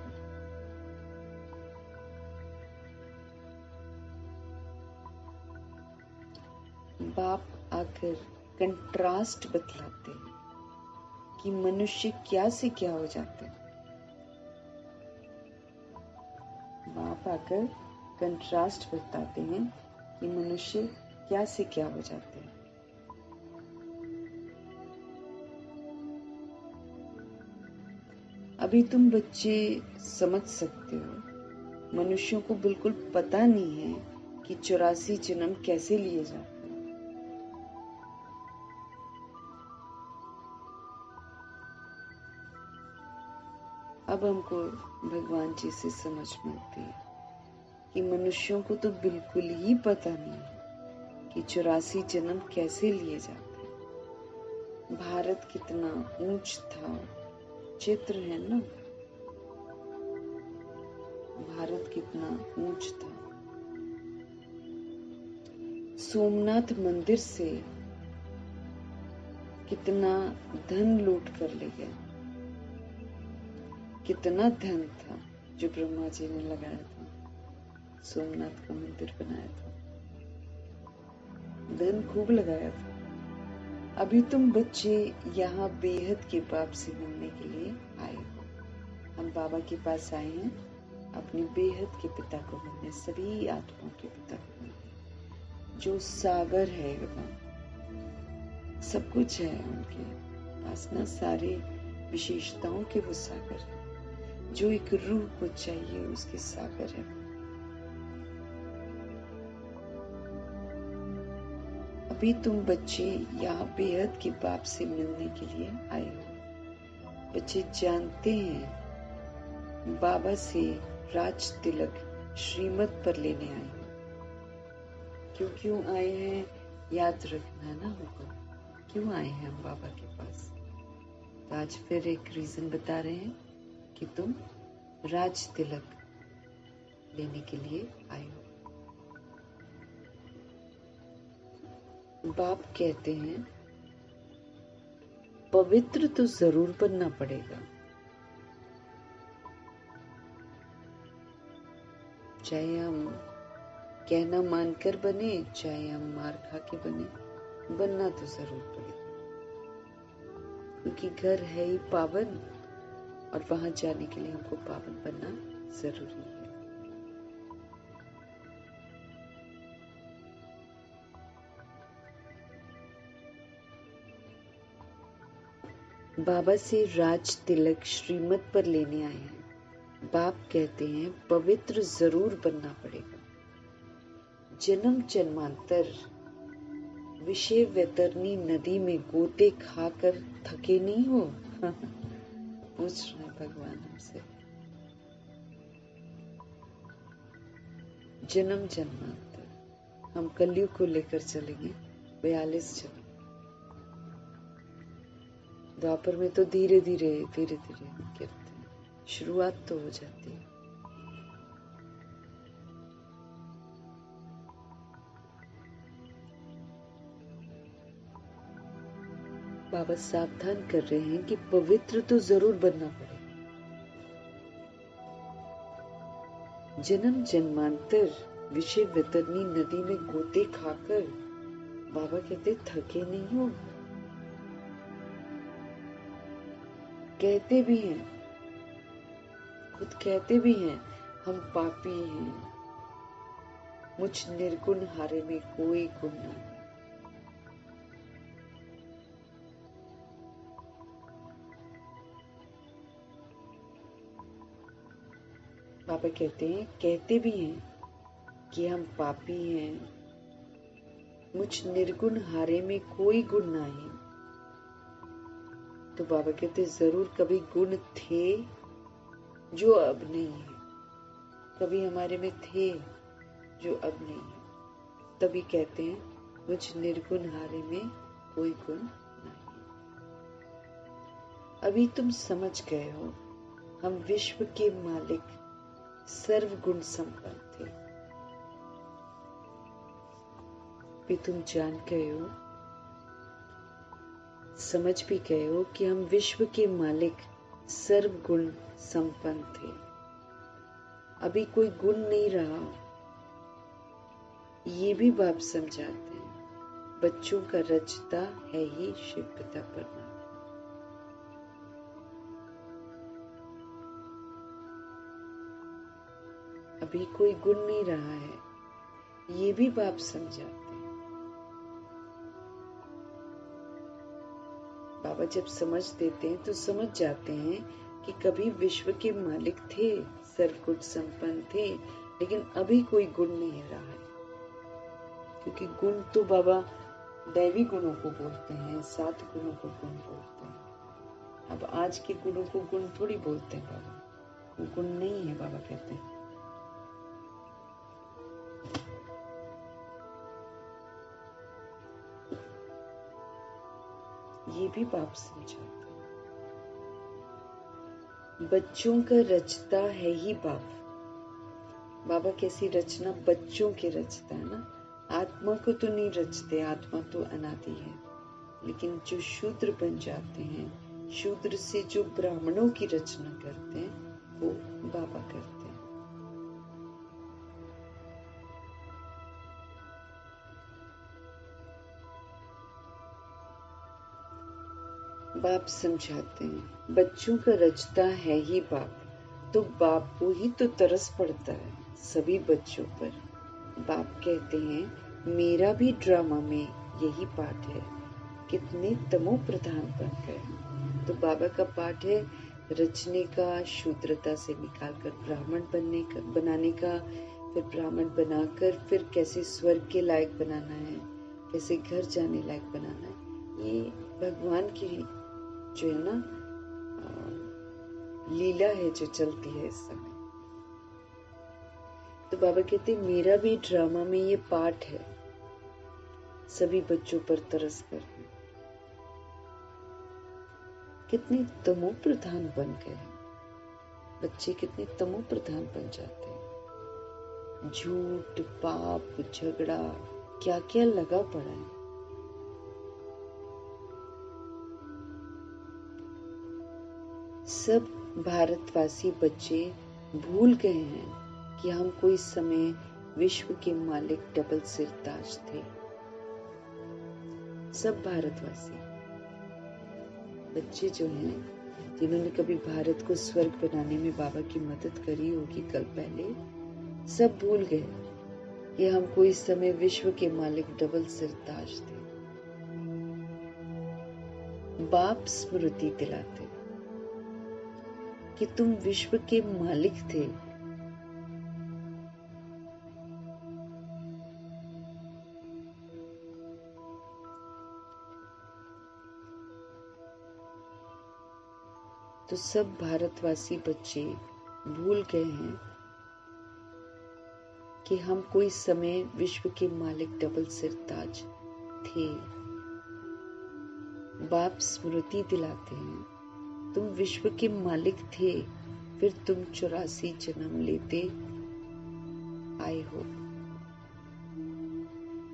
बाप आकर कंट्रास्ट बतलाते हैं कि मनुष्य क्या से क्या हो जाते हैं। बाप आकर कंट्रास्ट बताते हैं कि मनुष्य क्या से क्या हो जाते हैं। अभी तुम बच्चे समझ सकते हो, मनुष्यों को बिल्कुल पता नहीं है कि 84 जन्म कैसे लिए जाते हैं। अब हमको भगवान जी से समझ मिलती है कि मनुष्यों को तो बिल्कुल ही पता नहीं है कि 84 जन्म कैसे लिए जाते हैं। भारत कितना ऊंच था, चित्र है ना, भारत कितना ऊंच था। सोमनाथ मंदिर से कितना धन लूट कर ले गए। कितना धन था जो ब्रह्मा जी ने लगाया था, सोमनाथ का मंदिर बनाया था, धन खूब लगाया था। अभी तुम बच्चे यहाँ बेहद के बाप से मिलने के लिए आए हो। हम बाबा के पास आए हैं अपने बेहद के पिता को मिलने, सभी आत्माओं के पिता को मिलने, जो सागर है एकदम, सब कुछ है उनके पास ना, सारे विशेषताओं के वो सागर है। जो एक रूह को चाहिए उसके सागर है। अभी तुम बच्चे यहाँ बेहद के बाप से मिलने के लिए आए हो। बच्चे जानते हैं बाबा से राज तिलक श्रीमत पर लेने आए हो। क्यों आए हैं याद रखना ना हमको, क्यों आए हैं हम बाबा के पास। तो आज फिर एक रीजन बता रहे हैं कि तुम राज तिलक लेने के लिए आए हो। बाप कहते हैं पवित्र तो जरूर बनना पड़ेगा, चाहे हम कहना मानकर बने, चाहे हम मार खा के बने, बनना तो जरूर पड़ेगा, क्योंकि घर है ही पावन और वहां जाने के लिए हमको पावन बनना जरूरी है। बाबा से राज तिलक श्रीमत पर लेने आए हैं। बाप कहते हैं पवित्र जरूर बनना पड़ेगा। जन्म जन्मांतर विषय वैतरणी नदी में गोते खाकर थके नहीं हो। पूछ रहे भगवान हमसे। जन्म जन्मांतर हम कलयुग को लेकर चलेंगे 42 जन्म। द्वापर में तो धीरे धीरे गिरते हैं, शुरुआत तो हो जाती है। बाबा सावधान कर रहे हैं कि पवित्र तो जरूर बनना पड़ेगा। जन्म जन्मांतर विषय वैतरणी नदी में गोते खाकर बाबा कहते थके नहीं हो। कहते भी हैं, खुद कहते भी हैं हम पापी हैं, मुझ निर्गुण हारे में कोई गुण नहीं। बाबा कहते भी हैं कि हम पापी हैं, मुझ निर्गुण हारे में कोई गुण नहीं। तो बाबा कहते जरूर कभी गुण थे जो अब नहीं है, कभी हमारे में थे जो अब नहीं है। तभी कहते हैं मुझ निर्गुण हारे में कोई गुण नहीं। अभी तुम समझ गए हो, हम विश्व के मालिक सर्व गुण संपन्न थे। भी तुम जान गए हो, समझ भी गए हो कि हम विश्व के मालिक सर्व गुण संपन्न थे। अभी कोई गुण नहीं रहा, ये भी बाप समझाते हैं। बच्चों का रचता है ही शिव पिता परमात्मा। अभी कोई गुण नहीं रहा है, ये भी बाप समझाते हैं। बाबा जब समझ देते हैं तो समझ जाते हैं कि कभी विश्व के मालिक थे, सर्वगुण संपन्न थे, लेकिन अभी कोई गुण नहीं रहा है। क्योंकि गुण तो बाबा दैवी गुणों को बोलते हैं, 7 गुणों को गुण बोलते हैं। अब आज के गुणों को गुण थोड़ी बोलते हैं बाबा, वो गुण नहीं है बाबा कहते हैं। ये भी बाप समझाते हैं। बच्चों का रचता है ही बाप। बाबा कैसी रचना बच्चों के रचता है ना। आत्मा को तो नहीं रचते, आत्मा तो अनादि है। लेकिन जो शूद्र बन जाते हैं, शूद्र से जो ब्राह्मणों की रचना करते हैं, वो बाबा करते हैं। बाप समझाते हैं, बच्चों का रचता है ही बाप। तो बाप को ही तो तरस पड़ता है सभी बच्चों पर। बाप कहते हैं, मेरा भी ड्रामा में यही पाठ है। कितने तमो प्रधान बन गए। तो बाबा का पाठ है रचने का, शूद्रता से निकालकर ब्राह्मण बनाने का, फिर ब्राह्मण बनाकर फिर कैसे स्वर्ग के लायक बनाना है, कैसे घर जाने लायक बनाना है। ये भगवान की जो है ना लीला है जो चलती है इस समय। तो बाबा कहते मेरा भी ड्रामा में ये पार्ट है, सभी बच्चों पर तरस करना। कितने तमो प्रधान बन गए बच्चे, कितने तमो प्रधान बन जाते हैं। झूठ, पाप, झगड़ा, क्या क्या लगा पड़ा है। सब भारतवासी बच्चे भूल गए हैं कि हम कोई समय विश्व के मालिक डबल सिर ताज थे। सब भारतवासी बच्चे जो हैं, जिन्होंने कभी भारत को स्वर्ग बनाने में बाबा की मदद करी होगी कल पहले, सब भूल गए कि हम कोई समय विश्व के मालिक डबल सिर ताज थे। बाप स्मृति दिलाते कि तुम विश्व के मालिक थे। तो सब भारतवासी बच्चे भूल गए हैं कि हम कोई समय विश्व के मालिक डबल सिर ताज थे। बाप स्मृति दिलाते हैं, तुम विश्व के मालिक थे, फिर तुम 84 जन्म लेते आए हो।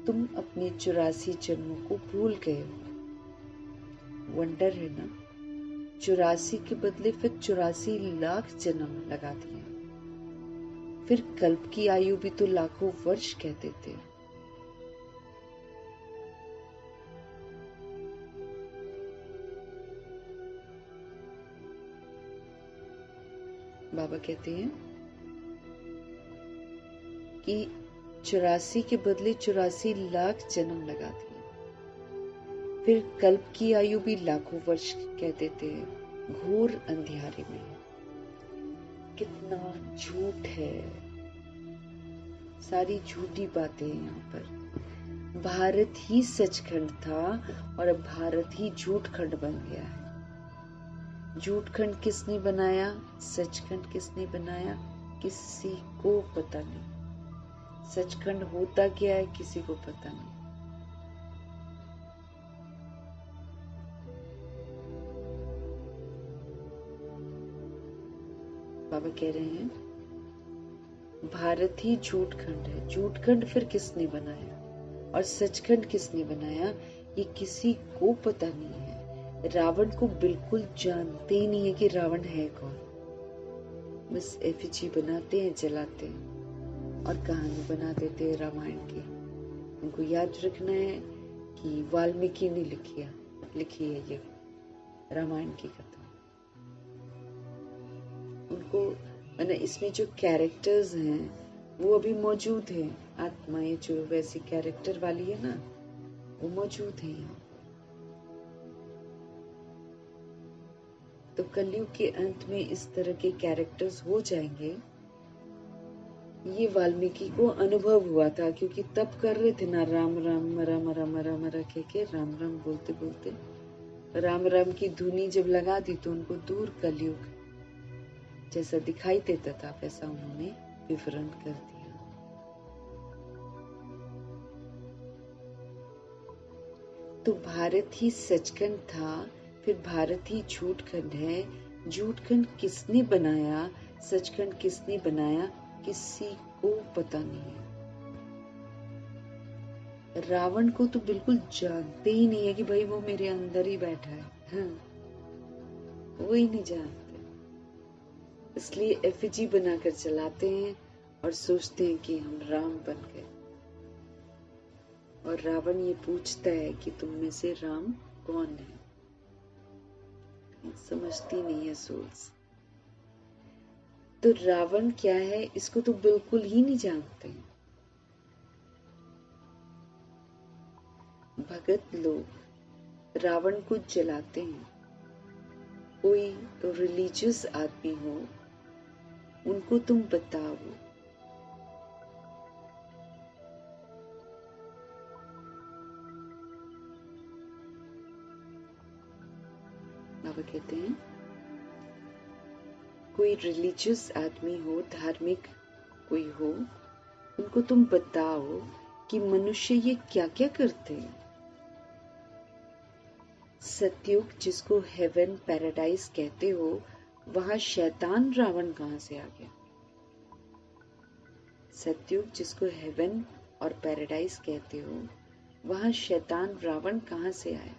तुम अपने 84 जन्मों को भूल गए हो। वंडर है ना, 84 के बदले फिर 84 लाख जन्म लगा दिए। फिर कल्प की आयु भी तो लाखों वर्ष कहते थे। बाबा कहते हैं कि 84 के बदले 84 लाख जन्म लगा दिए। फिर कल्प की आयु भी लाखों वर्ष कहते थे। घोर अंधियारे में कितना झूठ है, सारी झूठी बातें यहाँ पर। भारत ही सचखंड था और अब भारत ही झूठखंड बन गया है। झूठखंड किसने बनाया, सचखंड किसने बनाया, किसी को पता नहीं। सचखंड होता क्या है किसी को पता नहीं। बाबा कह रहे हैं भारत ही झूठखंड है। झूठखंड फिर किसने बनाया और सचखंड किसने बनाया ये किसी को पता नहीं है। रावण को बिल्कुल जानते ही नहीं है कि रावण है कौन। बस एफिजी बनाते हैं, जलाते हैं और कहानी बना देते हैं रामायण की। उनको याद रखना है कि वाल्मीकि ने लिखी है ये रामायण की कथा। उनको मैंने इसमें जो कैरेक्टर्स हैं वो अभी मौजूद हैं। आत्माएं जो वैसी कैरेक्टर वाली है ना, वो मौजूद है यहाँ। तो कलयुग के अंत में इस तरह के कैरेक्टर्स हो जाएंगे। ये वाल्मीकि को अनुभव हुआ था, क्योंकि तब कर रहे थे ना राम राम मरा मरा मरा मरा कह के राम राम बोलते बोलते राम राम की धुनी जब लगा दी तो उनको दूर कलयुग जैसा दिखाई देता था, वैसा उन्होंने विवरण कर दिया। तो भारत ही सचखंड था, फिर भारत ही झूठखंड है। झूठखंड किसने बनाया, सचखंड किसने बनाया, किसी को पता नहीं है। रावण को तो बिल्कुल जानते ही नहीं है कि भाई वो मेरे अंदर ही बैठा है। हाँ, वो ही नहीं जानते। इसलिए एफिजी बनाकर चलाते हैं और सोचते हैं कि हम राम बन गए। और रावण ये पूछता है कि तुम में से राम कौन है। समझती नहीं है सोल्स। तो रावण क्या है इसको तो बिल्कुल ही नहीं जानते। भगत लोग रावण को जलाते हैं। कोई रिलीजियस आदमी हो, उनको तुम बताओ बाबा कहते हैं कोई रिलीजियस आदमी हो, धार्मिक कोई हो, उनको तुम बताओ कि मनुष्य ये क्या क्या करते हैं। सतयुग जिसको हेवन पैराडाइज कहते हो, वहां शैतान रावण कहां से आ गया। सतयुग जिसको हेवन और पैराडाइज कहते हो, वहां शैतान रावण कहां से आया।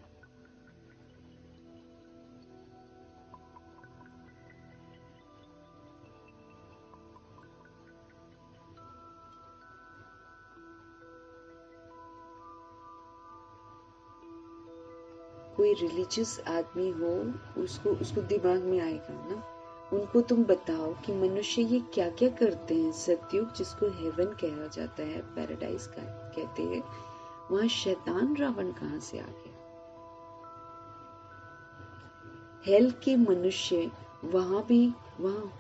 कोई रिलीजियस आदमी हो, उसको दिमाग में आएगा ना। उनको तुम बताओ कि मनुष्य ये क्या क्या करते हैं। सतयुग जिसको हेवन कहा जाता है, पैराडाइज का कहते हैं, वहां शैतान रावण कहां से आ गया। हेल के मनुष्य वहां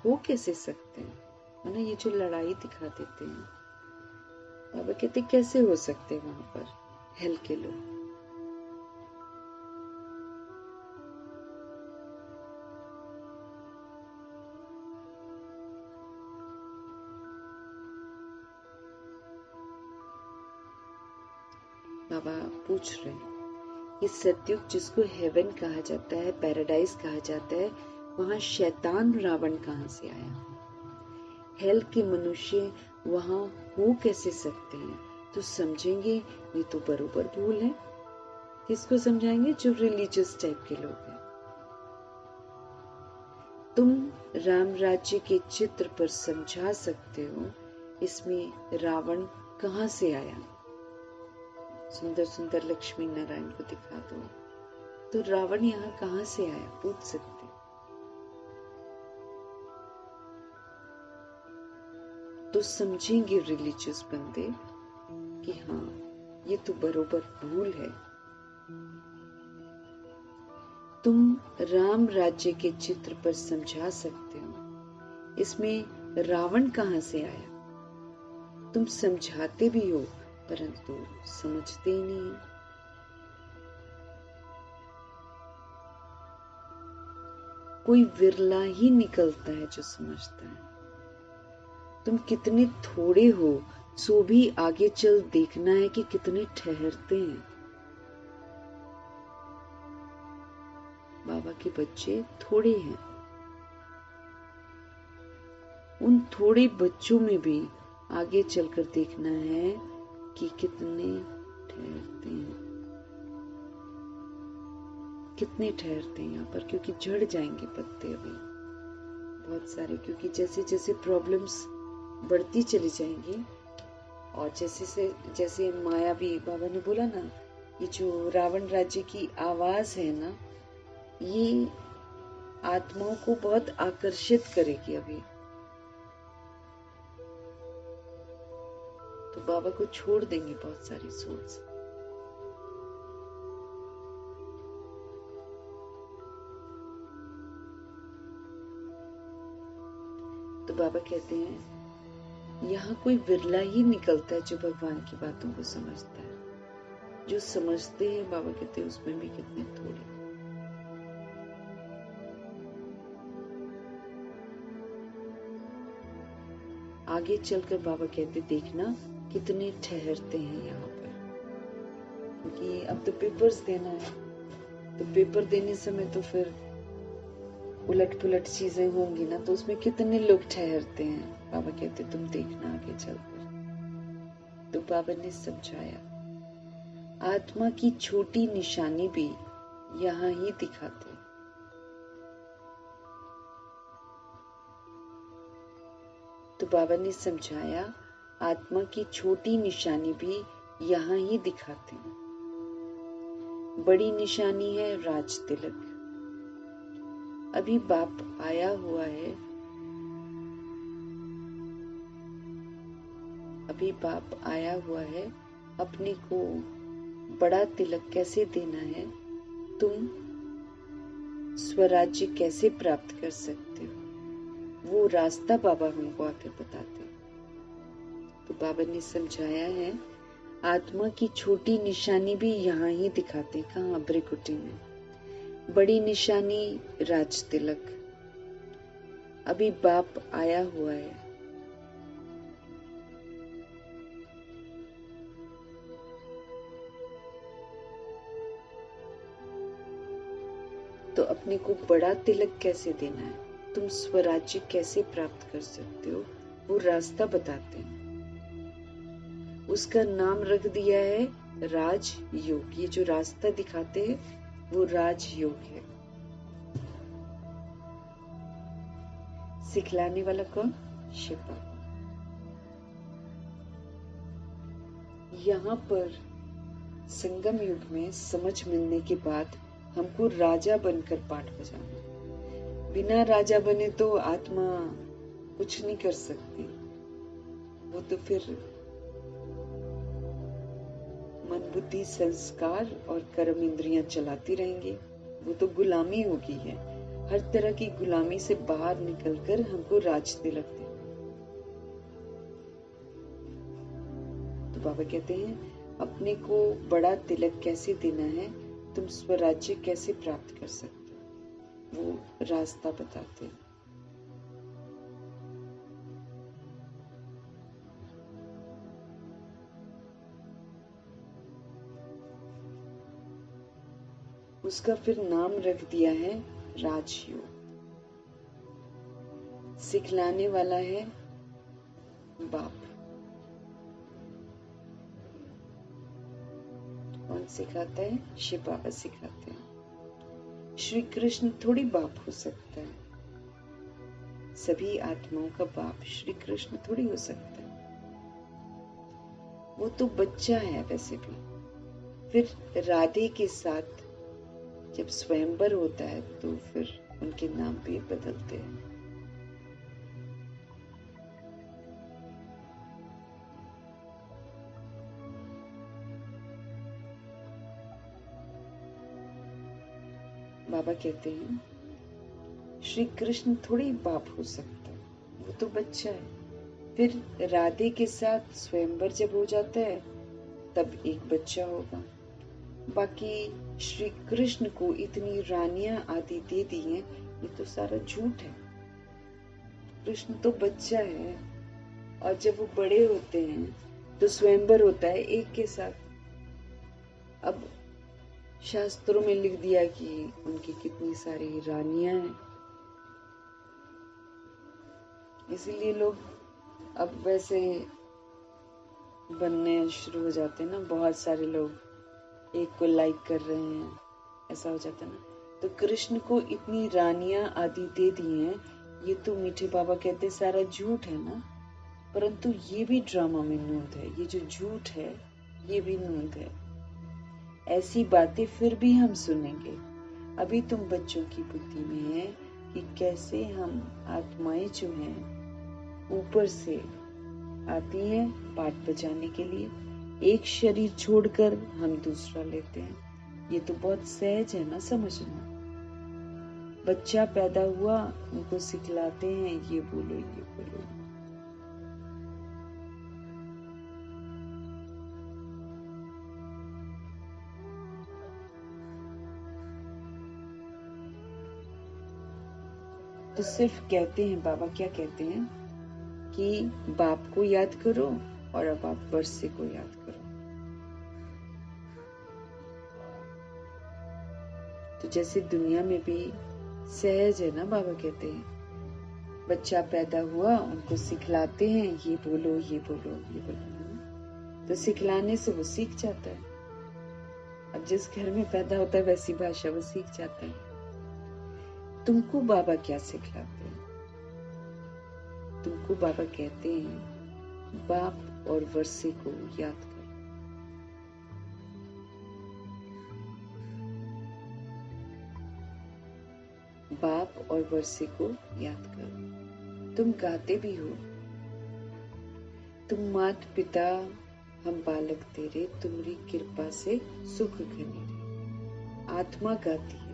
हो कैसे सकते हैं, है ना। ये जो लड़ाई दिखा देते हैं, बाबा कहते कैसे हो सकते हैं वहां पर हेल के लोग। बाबा पूछ रहे हैं कि सतयुग जिसको हेवन कहा जाता है, पैराडाइज कहा जाता है, वहां शैतान रावण कहां से आया। हेल के मनुष्य वहां हो कैसे सकते हैं। तो समझेंगे ये तो बरोबर भूल है। किसको समझाएंगे, जो रिलीजियस टाइप के लोग हैं। तुम राम राज्य के चित्र पर समझा सकते हो इसमें रावण कहां से आया। सुंदर सुंदर लक्ष्मी नारायण को दिखा दो तो रावण यहाँ कहां से आया, पूछ सकते। तो समझेंगे रिलीजियस बंदे कि हाँ ये तो बरोबर भूल है। तुम राम राज्य के चित्र पर समझा सकते हो इसमें रावण कहां से आया। तुम समझाते भी हो परंतु समझते ही नहीं। कोई विरला ही निकलता है जो समझता है। तुम कितने थोड़े हो, सो भी आगे चल देखना है कि कितने ठहरते हैं। बाबा के बच्चे थोड़े हैं, उन थोड़े बच्चों में भी आगे चलकर देखना है कि कितने ठहरते हैं, कितने ठहरते हैं यहाँ पर, क्योंकि झड़ जाएंगे पत्ते अभी बहुत सारे, क्योंकि जैसे जैसे प्रॉब्लम्स बढ़ती चली जाएंगी और जैसे माया भी, बाबा ने बोला ना, ये जो रावण राज्य की आवाज है ना, ये आत्माओं को बहुत आकर्षित करेगी अभी। तो बाबा को छोड़ देंगे बहुत सारी सोच। तो बाबा कहते हैं यहाँ कोई विरला ही निकलता है जो भगवान की बातों को समझता है। जो समझते हैं, बाबा कहते हैं, उसमें भी कितने थोड़े। आगे चलकर बाबा कहते देखना कितने ठहरते हैं यहाँ पर, क्योंकि अब तो पेपर्स देना है। तो पेपर देने समय तो फिर उलट पुलट चीजें होंगी ना, तो उसमें कितने लोग ठहरते हैं। बाबा कहते तुम देखना आगे चलकर। तो बाबा ने समझाया आत्मा की छोटी निशानी भी यहाँ ही दिखाते। तो बाबा ने समझाया आत्मा की छोटी निशानी भी यहाँ ही दिखाते हैं। बड़ी निशानी है राज तिलक। अभी बाप आया हुआ है, अभी बाप आया हुआ है। अपने को बड़ा तिलक कैसे देना है, तुम स्वराज्य कैसे प्राप्त कर सकते हो, वो रास्ता बाबा हमको आकर बताते। तो बाबा ने समझाया है आत्मा की छोटी निशानी भी यहाँ ही दिखाते। कहाँ? ब्रिकुटी में। बड़ी निशानी राज तिलक। अभी बाप आया हुआ है। तो अपने को बड़ा तिलक कैसे देना है, तुम स्वराज्य कैसे प्राप्त कर सकते हो, वो रास्ता बताते हैं। उसका नाम रख दिया है राज योग। ये जो रास्ता दिखाते हैं वो राज योग है। सिखलाने वाला कौन? शिव बाबा। यहाँ पर संगम युग में समझ मिलने के बाद हमको राजा बनकर पाठ बजाना। बिना राजा बने तो आत्मा कुछ नहीं कर सकती। वो तो फिर मन बुद्धि संस्कार और कर्म इंद्रियां चलाती रहेंगी। वो तो गुलामी होगी है। हर तरह की गुलामी से बाहर निकलकर हमको राज तिलक दे। तो बाबा कहते हैं अपने को बड़ा तिलक कैसे देना है, तुम स्वराज्य कैसे प्राप्त कर सकते हो, वो रास्ता बताते हैं। उसका फिर नाम रख दिया है राजयोग। सिखलाने वाला है बाप। कौन सिखाता है? शिव बाबा सिखाते हैं। श्री कृष्ण थोड़ी बाप हो सकता है। सभी आत्माओं का बाप श्री कृष्ण थोड़ी हो सकता है। वो तो बच्चा है वैसे भी। फिर राधे के साथ जब स्वयंवर होता है तो फिर उनके नाम भी बदलते हैं। बाबा कहते हैं श्री कृष्ण थोड़ी बाप हो सकता है, वो तो बच्चा है। फिर राधे के साथ स्वयंवर जब हो जाता है तब एक बच्चा होगा। बाकी श्री कृष्ण को इतनी रानियां आदि दे दी हैं, ये तो सारा झूठ है। कृष्ण तो बच्चा है और जब वो बड़े होते हैं तो स्वयंवर होता है एक के साथ। अब शास्त्रों में लिख दिया कि उनकी कितनी सारी रानियां हैं। इसीलिए लोग अब वैसे बनने शुरू हो जाते हैं ना, बहुत सारे लोग एक को लाइक कर रहे हैं, ऐसा हो जाता है ना। तो कृष्ण को इतनी रानियां आदि दे दी हैं, ये तो मीठे बाबा कहते सारा झूठ है ना, परंतु ये भी ड्रामा में नूत है, ये जो झूठ है ये भी नूत है। ऐसी बातें फिर भी हम सुनेंगे। अभी तुम बच्चों की बुद्धि में है कि कैसे हम आत्माएं जो हैं ऊपर से आती हैं पाठ बजाने के लिए, एक शरीर छोड़कर हम दूसरा लेते हैं। ये तो बहुत सहज है ना समझना। बच्चा पैदा हुआ, उनको सिखलाते हैं ये बोलो ये बोलो। तो सिर्फ कहते हैं, बाबा क्या कहते हैं कि बाप को याद करो और अब आप वर्षे को याद करो। तो जैसे दुनिया में भी सहज है ना, बाबा कहते हैं बच्चा पैदा हुआ, उनको सिखलाते हैं ये बोलो ये बोलो ये बोलो, तो सिखलाने से वो सीख जाता है। अब जिस घर में पैदा होता है वैसी भाषा वो सीख जाता है। तुमको बाबा क्या सिखलाते हैं? तुमको बाबा कहते हैं बाप और वर्षे को याद करो। बाप और वर्षे को याद करो। तुम गाते भी हो, तुम मात पिता हम बालक तेरे, तुम्हारी कृपा से सुख घने रे। आत्मा गाती है,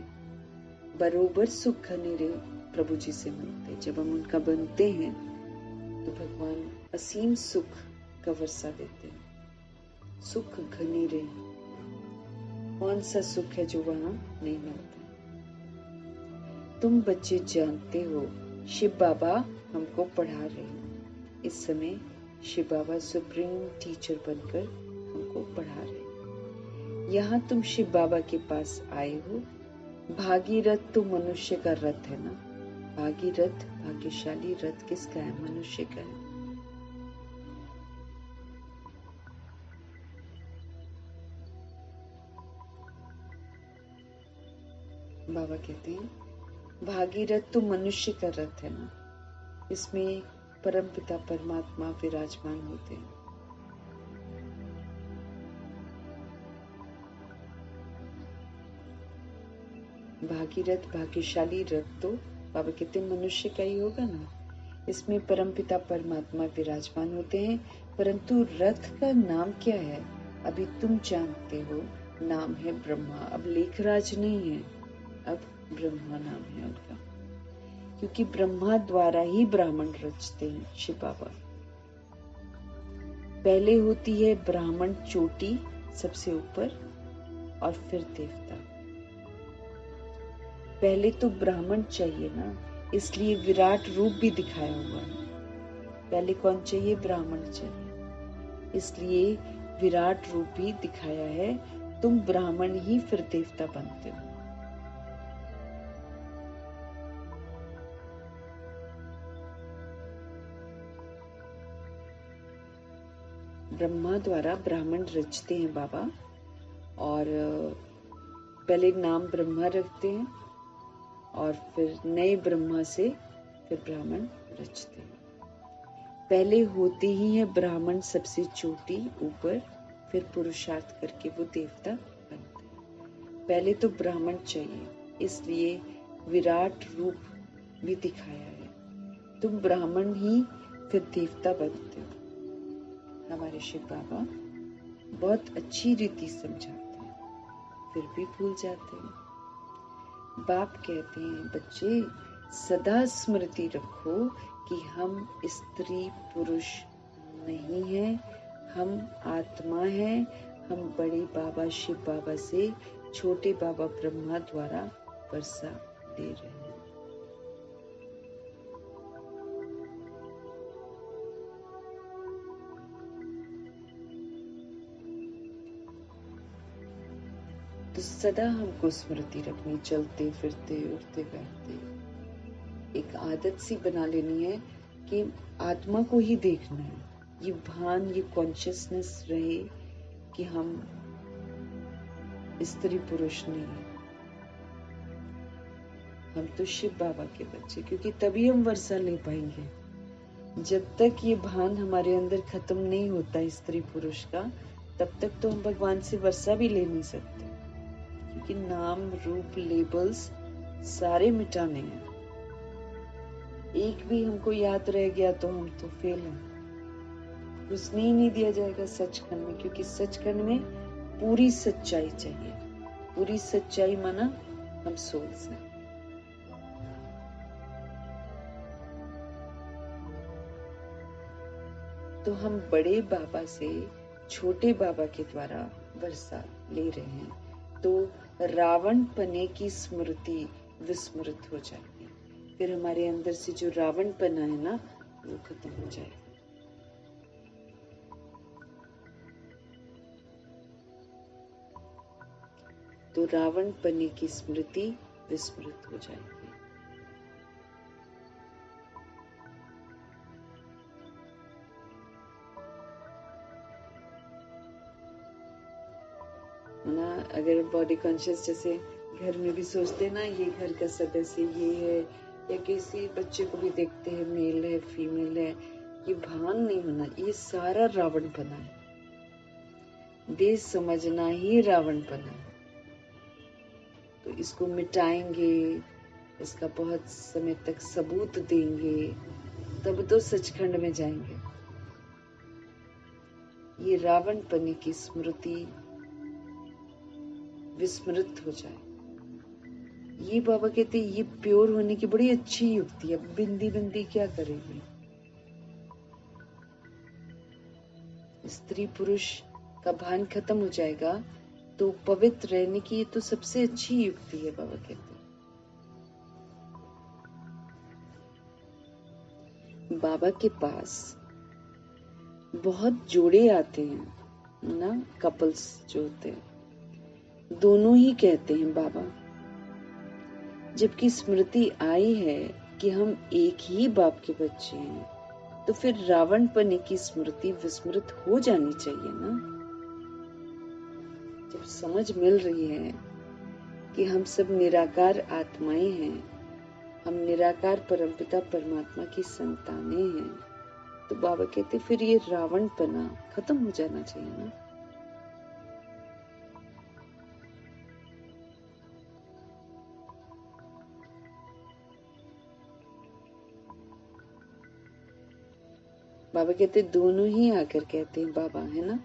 बरोबर सुख घने रे प्रभु जी से मिलते। जब हम उनका बनते हैं तो भगवान असीम सुख का वर्षा देते हैं। सुख घने रे, कौन सा सुख है जो वहां नहीं मिलता? तुम बच्चे जानते हो शिव बाबा हमको पढ़ा रहे हैं। इस समय शिव बाबा सुप्रीम टीचर बनकर हमको पढ़ा रहे हैं। यहाँ तुम शिव बाबा के पास आए हो। भागीरथ तो मनुष्य का रथ है ना। भागीरथ भाग्यशाली रथ किसका है? मनुष्य का है। बाबा कहते हैं भागीरथ तो मनुष्य का रथ है ना, इसमें परमपिता परमात्मा विराजमान होते हैं। भागीरथ भाग्यशाली रथ तो बाबा कहते हैं मनुष्य का ही होगा ना, इसमें परमपिता परमात्मा विराजमान होते हैं। परंतु रथ का नाम क्या है? अभी तुम जानते हो, नाम है ब्रह्मा। अब लेखराज नहीं है, अब ब्रह्मा नाम है उनका, क्योंकि ब्रह्मा द्वारा ही ब्राह्मण रचते हैं शिव बाबा। पहले होती है ब्राह्मण चोटी सबसे ऊपर और फिर देवता। पहले तो ब्राह्मण चाहिए ना, इसलिए विराट रूप भी दिखाया हुआ है। पहले कौन चाहिए? ब्राह्मण चाहिए, इसलिए विराट रूप भी दिखाया है। तुम ब्राह्मण ही फिर देवता बनते हो। ब्रह्मा द्वारा ब्राह्मण रचते हैं बाबा, और पहले नाम ब्रह्मा रखते हैं और फिर नए ब्रह्मा से फिर ब्राह्मण रचते हैं। पहले होते ही है ब्राह्मण सबसे चोटी ऊपर, फिर पुरुषार्थ करके वो देवता बनते हैं। पहले तो ब्राह्मण चाहिए, इसलिए विराट रूप भी दिखाया है। तुम ब्राह्मण ही फिर देवता बनते हो। हमारे शिव बाबा बहुत अच्छी रीति समझाते हैं, फिर भी भूल जाते हैं। बाप कहते हैं बच्चे सदा स्मृति रखो कि हम स्त्री पुरुष नहीं हैं, हम आत्मा हैं। हम बड़े बाबा शिव बाबा से छोटे बाबा ब्रह्मा द्वारा वर्षा ले रहे हैं। तो सदा हमको स्मृति रखनी, चलते फिरते उठते बैठते एक आदत सी बना लेनी है कि आत्मा को ही देखना है, ये भान, ये कॉन्शियसनेस रहे कि हम स्त्री पुरुष नहीं है, हम तो शिव बाबा के बच्चे, क्योंकि तभी हम वर्षा ले पाएंगे। जब तक ये भान हमारे अंदर खत्म नहीं होता स्त्री पुरुष का, तब तक तो हम भगवान से वर्षा भी ले नहीं सकते, क्योंकि नाम रूप लेबल्स सारे मिटाने हैं। एक भी हमको याद रह गया तो हम तो फेल हैं, घुसने ही नहीं दिया जाएगा सचखंड में, क्योंकि सचखंड में पूरी सच्चाई चाहिए। पूरी सच्चाई माना हम सोल्स हैं। तो हम बड़े बाबा से छोटे बाबा के द्वारा वर्षा ले रहे हैं, तो रावण पने की स्मृति विस्मृत हो जाएगी। फिर हमारे अंदर से जो रावण पना है ना, वो खत्म हो जाएगा। तो रावण पने की स्मृति विस्मृत हो जाएगी। ना अगर बॉडी कॉन्शियस जैसे घर में भी सोचते ना, ये घर का सदस्य ये है, या किसी बच्चे को भी देखते हैं मेल है फीमेल है, ये भान नहीं होना, ये सारा रावण बना है। देश समझना ही रावण बना है। तो इसको मिटाएंगे, इसका बहुत समय तक सबूत देंगे, तब तो सचखंड में जाएंगे। ये रावण पने की स्मृति विस्मृत हो जाए, ये बाबा कहते ये प्योर होने की बड़ी अच्छी युक्ति है। बिंदी बिंदी क्या करेगी, स्त्री पुरुष का भान खत्म हो जाएगा, तो पवित्र रहने की ये तो सबसे अच्छी युक्ति है। बाबा कहते बाबा के पास बहुत जोड़े आते हैं ना, कपल्स जो होते हैं, दोनों ही कहते हैं बाबा, जबकि स्मृति आई है कि हम एक ही बाप के बच्चे हैं, तो फिर रावण पने की स्मृति विस्मृत हो जानी चाहिए ना। जब समझ मिल रही है कि हम सब निराकार आत्माएं हैं, हम निराकार परमपिता परमात्मा की संतानें हैं, तो बाबा कहते फिर ये रावण पना खत्म हो जाना चाहिए ना। बाबा कहते दोनों ही आकर कहते हैं बाबा, है ना,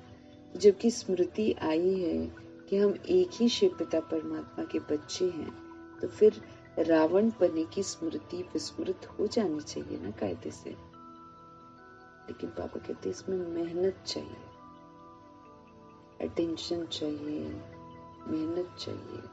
जबकि स्मृति आई है कि हम एक ही शिव पिता परमात्मा के बच्चे हैं, तो फिर रावण पने की स्मृति विस्मृत हो जानी चाहिए ना कायदे से। लेकिन बाबा कहते इसमें मेहनत चाहिए, अटेंशन चाहिए, मेहनत चाहिए।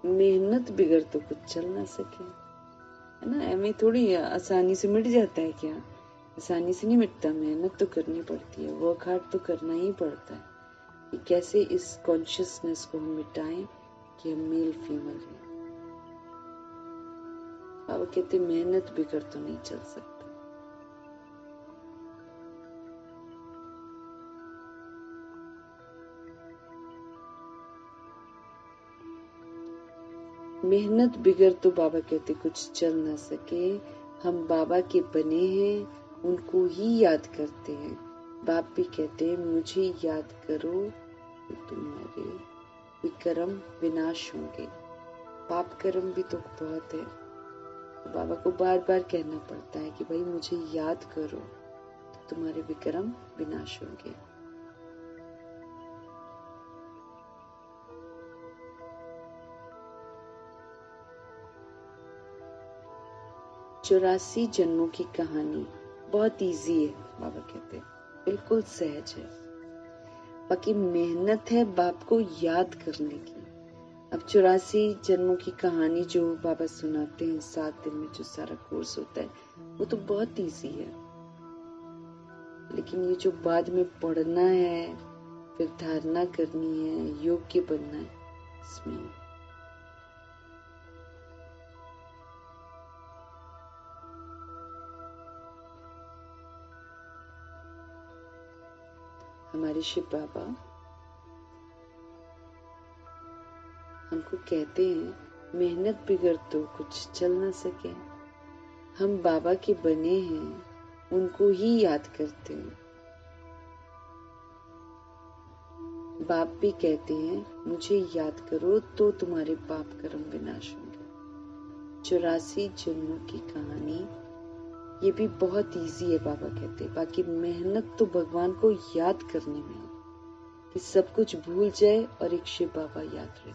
मेहनत बिगड़ तो कुछ चल ना सके, है ना। एम थोड़ी आसानी से मिट जाता है क्या, आसानी से नहीं मिटता, मेहनत तो करनी पड़ती है, वर्क हार्ड तो करना ही पड़ता है कि कैसे इस कॉन्शियसनेस को हम मिटाएं कि हम मेल फीमेल हैं। बाबा कहते मेहनत बिगड़ तो नहीं चल सकती। मेहनत बिगड़ तो बाबा कहते कुछ चल ना सके। हम बाबा के बने हैं, उनको ही याद करते हैं। बाप भी कहते हैं मुझे याद करो तो तुम्हारे विक्रम विनाश होंगे। पाप कर्म भी तो बहुत है, तो बाबा को बार बार कहना पड़ता है कि भाई मुझे याद करो तो तुम्हारे विक्रम विनाश होंगे। चौरासी जन्मों की कहानी बहुत इजी है, बाबा कहते हैं बिल्कुल सहज है। बाकी मेहनत है बाप को याद करने की। अब 84 जन्मों की कहानी जो बाबा सुनाते हैं 7 दिन में, जो सारा कोर्स होता है, वो तो बहुत इजी है। लेकिन ये जो बाद में पढ़ना है, फिर धारणा करनी है, योग्य बनना है इसमें। हमारे शिव बाबा हमको कहते हैं मेहनत बिगड़ तो कुछ चल ना सके। हम बाबा के बने हैं, उनको ही याद करते हैं। बाप भी कहते हैं मुझे याद करो तो तुम्हारे पाप कर्म विनाश होंगे। 84 जन्मों की कहानी, ये भी बहुत इजी है बाबा कहते हैं। बाकी मेहनत तो भगवान को याद करने में है कि सब कुछ भूल जाए और एक शिव बाबा याद रहे।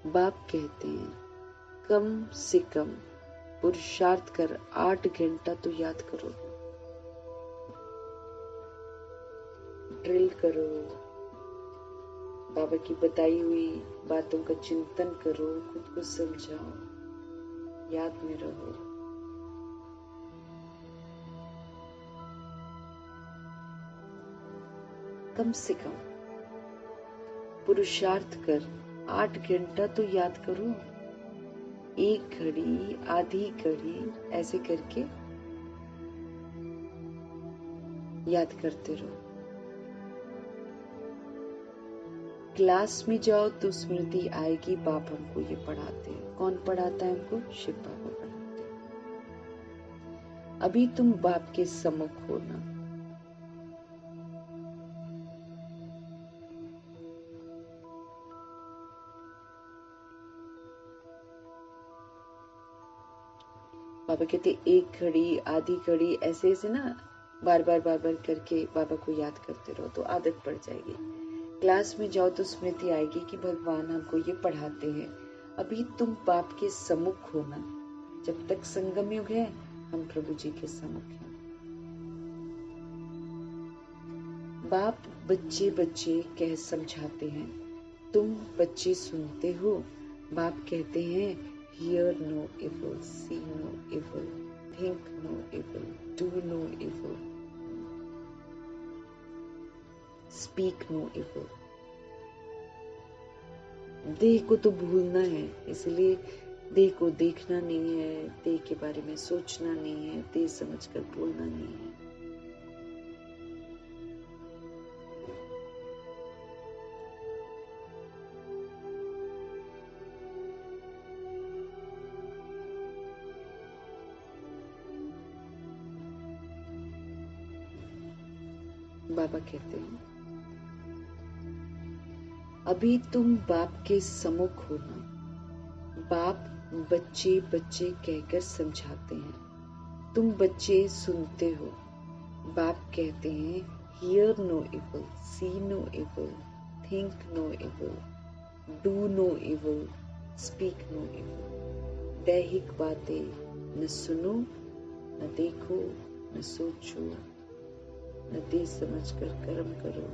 बाप कहते हैं कम से कम पुरुषार्थ कर 8 घंटा तो याद करो, ड्रिल करो, बाबा की बताई हुई बातों का चिंतन करो, खुद को समझाओ, याद में रहो। कम से कम पुरुषार्थ कर 8 घंटा तो याद करो। 1 घड़ी, आधी घड़ी, ऐसे करके याद करते रहो। क्लास में जाओ तो स्मृति आएगी, बाप हमको ये पढ़ाते हैं। कौन पढ़ाता है हमको? शिव बाबा पढ़ाते हैं। अभी तुम बाप के सम्मुख हो ना, बाबा कहते 1 घड़ी, आधी घड़ी, ऐसे ऐसे ना बार बार करके बाबा को याद करते रहो तो आदत पड़ जाएगी। क्लास में जाओ तो स्मृति आएगी कि भगवान हमको ये पढ़ाते हैं। अभी तुम बाप के सम्मुख हो ना। जब तक संगम युग है, हम प्रभु जी के सम्मुख हैं। बाप बच्चे बच्चे कह समझाते हैं, तुम बच्चे सुनते हो। बाप कहते हैं hear no evil, see no evil, think no evil, do no evil, speak no evil। देह को तो भूलना है, इसलिए देह को देखना नहीं है, देह के बारे में सोचना नहीं है, देह समझकर बोलना नहीं है। बाबा कहते हैं अभी तुम बाप के सम्मुख हो ना। बाप बच्चे बच्चे कहकर समझाते हैं, तुम बच्चे सुनते हो। बाप कहते हैं hear no evil, see no evil, think no evil, do no evil, speak no evil। दैहिक बातें न सुनो, न देखो, न सोचो, न देह समझकर कर्म करो।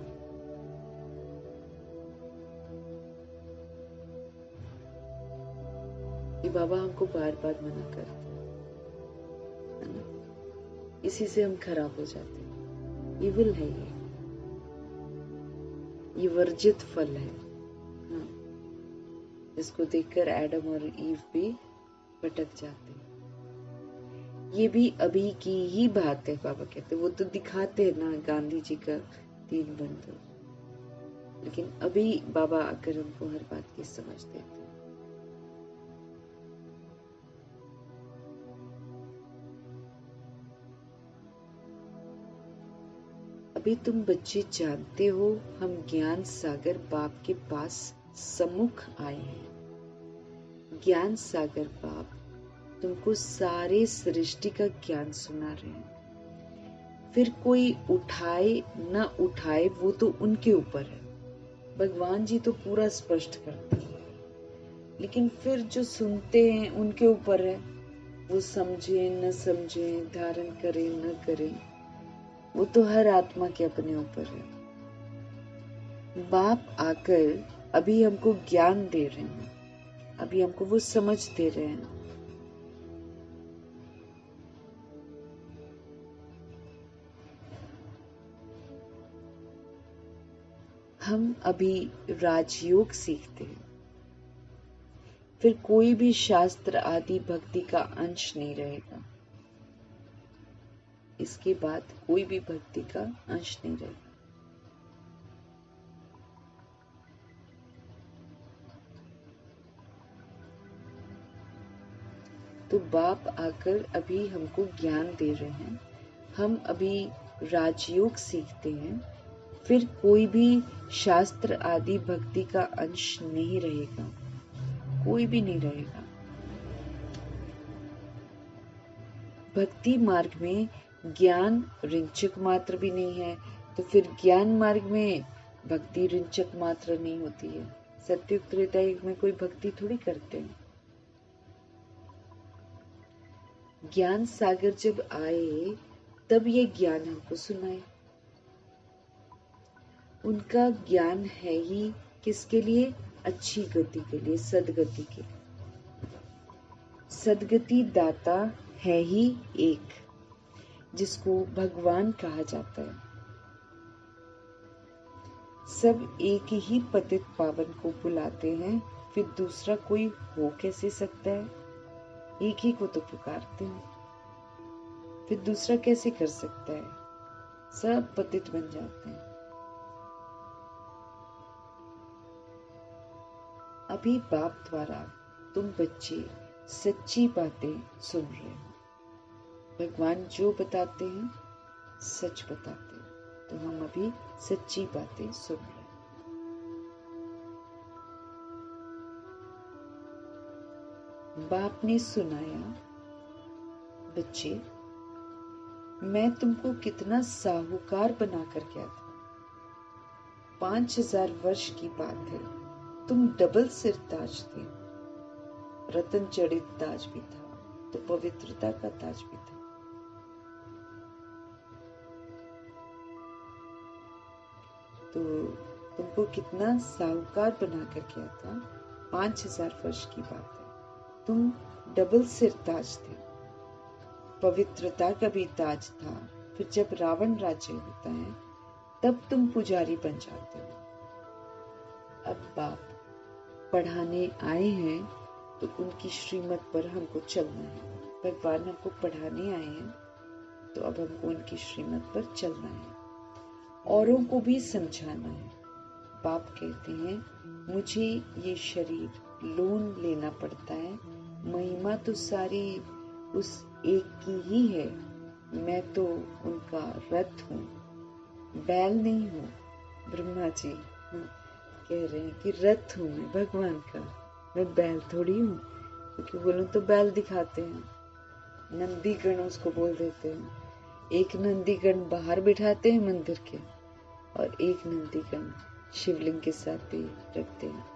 ये बाबा हमको बार बार मना करते है ना, इसी से हम खराब हो जाते हैं। इविल है ये वर्जित फल है हाँ, इसको देखकर एडम और ईव भी भटक जाते हैं। ये भी अभी की ही बात है। बाबा कहते वो तो दिखाते हैं ना गांधी जी का 3 बंधु, लेकिन अभी बाबा आकर हमको हर बात की समझ देते हैं। अभी तुम बच्चे जानते हो हम ज्ञान सागर बाप के पास सम्मुख आए हैं। ज्ञान सागर बाप तुमको सारे सृष्टि का ज्ञान सुना रहे हैं। फिर कोई उठाए न उठाए वो तो उनके ऊपर है। भगवान जी तो पूरा स्पष्ट करते हैं, लेकिन फिर जो सुनते हैं उनके ऊपर है। वो समझे न समझे, धारण करे न करे, वो तो हर आत्मा के अपने ऊपर है। बाप आकर अभी हमको ज्ञान दे रहे हैं, अभी हमको वो समझ दे रहे हैं। हम अभी राजयोग सीखते हैं, फिर कोई भी शास्त्र आदि भक्ति का अंश नहीं रहेगा। इसके बाद कोई भी भक्ति का अंश नहीं रहेगा। तो बाप आकर अभी हमको ज्ञान दे रहे हैं। हम अभी राजयोग सीखते हैं, फिर कोई भी शास्त्र आदि भक्ति का अंश नहीं रहेगा, कोई भी नहीं रहेगा। भक्ति मार्ग में ज्ञान ऋंचक मात्र भी नहीं है, तो फिर ज्ञान मार्ग में भक्ति ऋंचक मात्र नहीं होती है। सत्युग त्रेता युग में कोई भक्ति थोड़ी करते हैं। ज्ञान सागर जब आए तब ये ज्ञान हमको सुनाए। उनका ज्ञान है ही किसके लिए? अच्छी गति के लिए, सदगति के लिए। सदगति दाता है ही एक, जिसको भगवान कहा जाता है। सब एक ही पतित पावन को बुलाते हैं, फिर दूसरा कोई हो कैसे सकता है? एक ही को तो पुकारते हैं, फिर दूसरा कैसे कर सकता है? सब पतित बन जाते हैं। अभी बाप द्वारा तुम बच्चे सच्ची बातें सुन रहे हो। भगवान जो बताते हैं सच बताते हैं, तो हम अभी सच्ची बातें सुन रहे हैं। बाप ने सुनाया, बच्चे मैं तुमको कितना साहूकार बनाकर गया था। 5000 वर्ष की बात है, तुम डबल सिर ताज थे। रतन जड़ित ताज भी था, तो पवित्रता का ताज भी था। तो तुमको कितना साहूकार बनाकर गया था। 5000 वर्ष की बात है, तुम डबल सिर ताज थे। पवित्रता का भी ताज था। फिर जब रावण राज्य होता है तब तुम पुजारी बन जाते हो। अब बाप पढ़ाने आए हैं, तो उनकी श्रीमत पर हमको चलना है। भगवान हमको पढ़ाने आए हैं, तो अब हमको उनकी श्रीमत पर चलना है, औरों को भी समझाना है। बाप कहते हैं मुझे ये शरीर लोन लेना पड़ता है, महिमा तो सारी उस एक की ही है। मैं तो उनका रथ हूँ, बैल नहीं हूँ। ब्रह्मा जी कह रहे हैं कि रथ हूँ मैं भगवान का, मैं बैल थोड़ी हूँ। क्योंकि बोलूं तो बैल दिखाते हैं, नंदीगण उसको बोल देते हैं। एक नंदीगण बाहर बिठाते हैं मंदिर के, और एक नंदीगण शिवलिंग के साथ भी रखते हैं।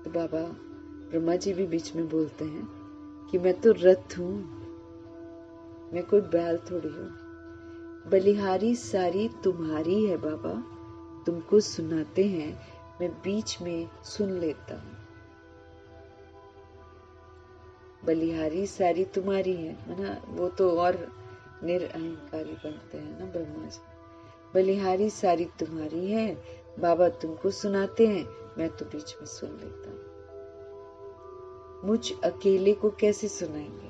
तो बाबा ब्रह्मा जी भी बीच में बोलते हैं कि मैं तो रथ हूं, मैं कोई बैल थोड़ी हूं। बलिहारी सारी तुम्हारी है बाबा, तुमको सुनाते हैं, मैं बीच में सुन लेता हूं। बलिहारी सारी तुम्हारी है ना, वो तो और निरअहंकारी बनते हैं ना ब्रह्मा जी। बलिहारी सारी तुम्हारी है बाबा, तुमको सुनाते हैं, मैं तो बीच में सुन लेता हूं। मुझ अकेले को कैसे सुनाएंगे,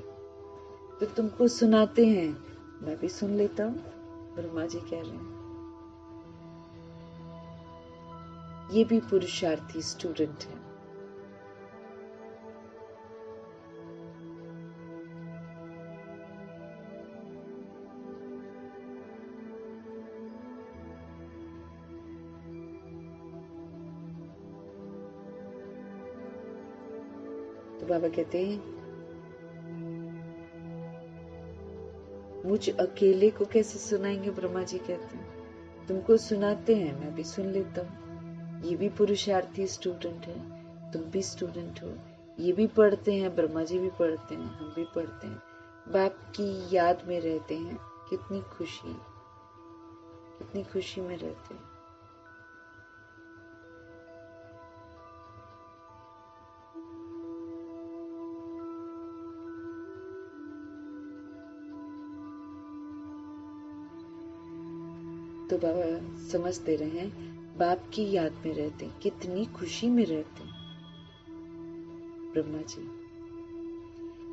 तो तुमको सुनाते हैं, मैं भी सुन लेता हूं। ब्रह्मा जी कह रहे हैं ये भी पुरुषार्थी स्टूडेंट है। तो बाबा कहते हैं मुझ अकेले को कैसे सुनाएंगे। ब्रह्मा जी कहते हैं तुमको सुनाते हैं, मैं भी सुन लेता हूँ। ये भी पुरुषार्थी स्टूडेंट है, तुम भी स्टूडेंट हो। ये भी पढ़ते हैं, ब्रह्मा जी भी पढ़ते हैं, हम भी पढ़ते हैं, बाप की याद में रहते हैं। कितनी खुशी में रहते हैं। तो बाबा समझ दे रहे हैं, बाप की याद में रहते हैं, कितनी खुशी में रहते हैं। ब्रह्मा जी,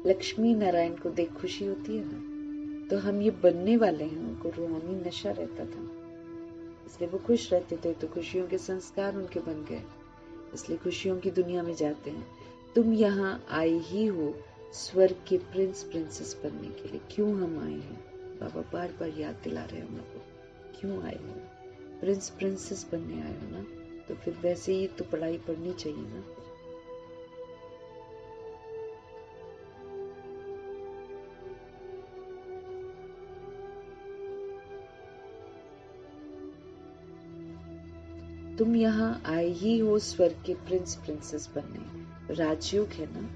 लक्ष्मी नारायण को देख खुशी होती है ना, तो हम ये बनने वाले हैं। उनको रूहानी नशा रहता था, इसलिए वो खुश रहते थे, तो खुशियों के संस्कार उनके बन गए, इसलिए खुशियों की दुनिया में जाते हैं। तुम यहाँ आए ही हो स्वर्ग के प्रिंस प्रिंसेस बनने के लिए। क्यों हम आए हैं? बाबा बार बार याद दिला रहे हैं हम लोग को, क्यों आए हो? प्रिंस प्रिंसेस बनने आए हो ना, तो फिर वैसे ही तो पढ़ाई पढ़नी चाहिए ना। तुम यहाँ आए ही हो स्वर्ग के प्रिंस प्रिंसेस बनने। राजयोग है ना,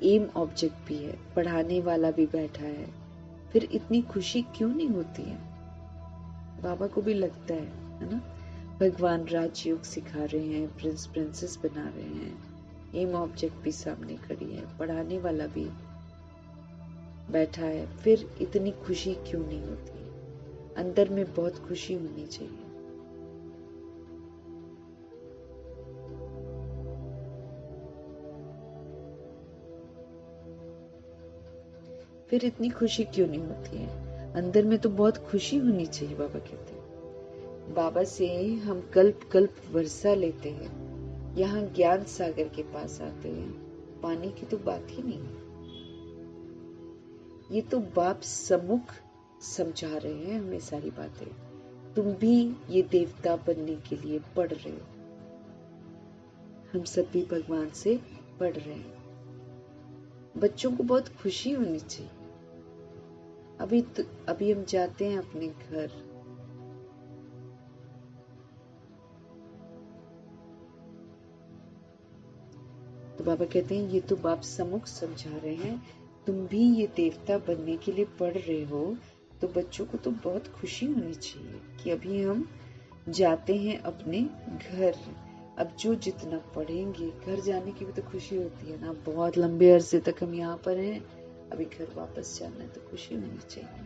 एम ऑब्जेक्ट भी है, पढ़ाने वाला भी बैठा है, फिर इतनी खुशी क्यों नहीं होती है? बाबा को भी लगता है ना, भगवान राजयोग सिखा रहे हैं, प्रिंस प्रिंसेस बना रहे हैं, एम ऑब्जेक्ट भी सामने खड़ी है, पढ़ाने वाला भी बैठा है, फिर इतनी खुशी क्यों नहीं होती? अंदर में बहुत खुशी होनी चाहिए। फिर इतनी खुशी क्यों नहीं होती है? अंदर में तो बहुत खुशी होनी चाहिए। बाबा कहते हैं, बाबा से हम कल्प कल्प वर्षा लेते हैं, यहाँ ज्ञान सागर के पास आते हैं, पानी की तो बात ही नहीं। ये तो बाप सम्मुख समझा रहे हैं हमें सारी बातें। तुम भी ये देवता बनने के लिए पढ़ रहे हो, हम सब भी भगवान से पढ़ रहे हैं। बच्चों को बहुत खुशी होनी चाहिए। अभी हम जाते हैं अपने घर, तो बाबा कहते हैं, ये तो बाप सम्मुख समझा रहे हैं, तुम भी ये देवता बनने के लिए पढ़ रहे हो, तो बच्चों को तो बहुत खुशी होनी चाहिए कि अभी हम जाते हैं अपने घर। अब जो जितना पढ़ेंगे, घर जाने की भी तो खुशी होती है ना। बहुत लंबे अरसे तक हम यहाँ पर हैं, अभी घर वापस जाना है, तो खुशी होनी चाहिए।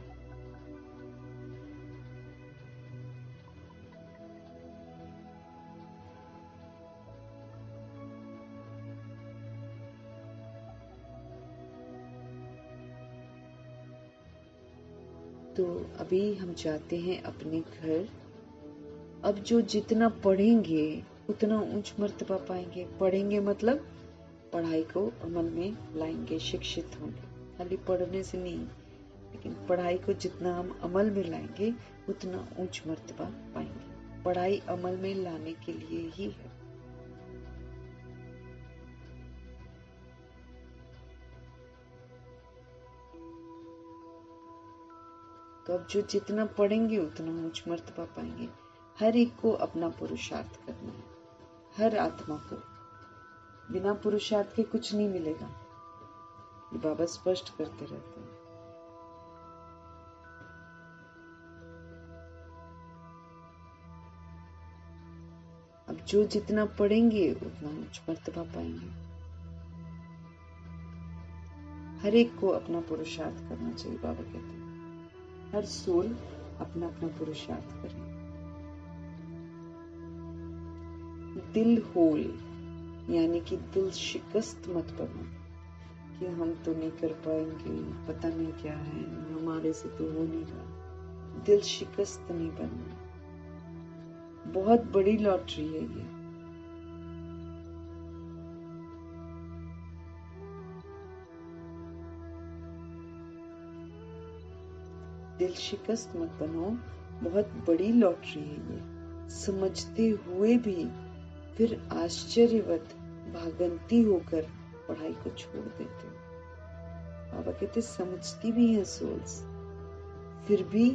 तो अभी हम जाते हैं अपने घर। अब जो जितना पढ़ेंगे उतना ऊंच मर्तबा पाएंगे। पढ़ेंगे मतलब पढ़ाई को अमल में लाएंगे, शिक्षित होंगे। खाली पढ़ने से नहीं, लेकिन पढ़ाई को जितना हम अमल में लाएंगे उतना ऊंच मर्तबा पाएंगे। पढ़ाई अमल में लाने के लिए ही है। तो अब जो जितना पढ़ेंगे उतना ऊंच मर्तबा पाएंगे। हर एक को अपना पुरुषार्थ करना है, हर आत्मा को। बिना पुरुषार्थ के कुछ नहीं मिलेगा, ये बाबा स्पष्ट करते रहते हैं। अब जो जितना पढ़ेंगे उतना उच्च मर्तबा पाएंगे। हर एक को अपना पुरुषार्थ करना चाहिए। बाबा कहते हैं हर सोल अपना अपना पुरुषार्थ करे। दिल होल यानी कि दिल शिकस्त मत बनो कि हम तो नहीं कर पाएंगे, पता नहीं क्या है, हमारे से तो हो नहीं रहा। दिल शिकस्त नहीं बनना, बहुत बड़ी लॉटरी है ये। दिल शिकस्त मत बनो, बहुत बड़ी लॉटरी है ये। समझते हुए भी फिर आश्चर्यवत भागंती होकर पढ़ाई को छोड़ देते हो। बाबा कहते समझती भी है सोल्स, फिर भी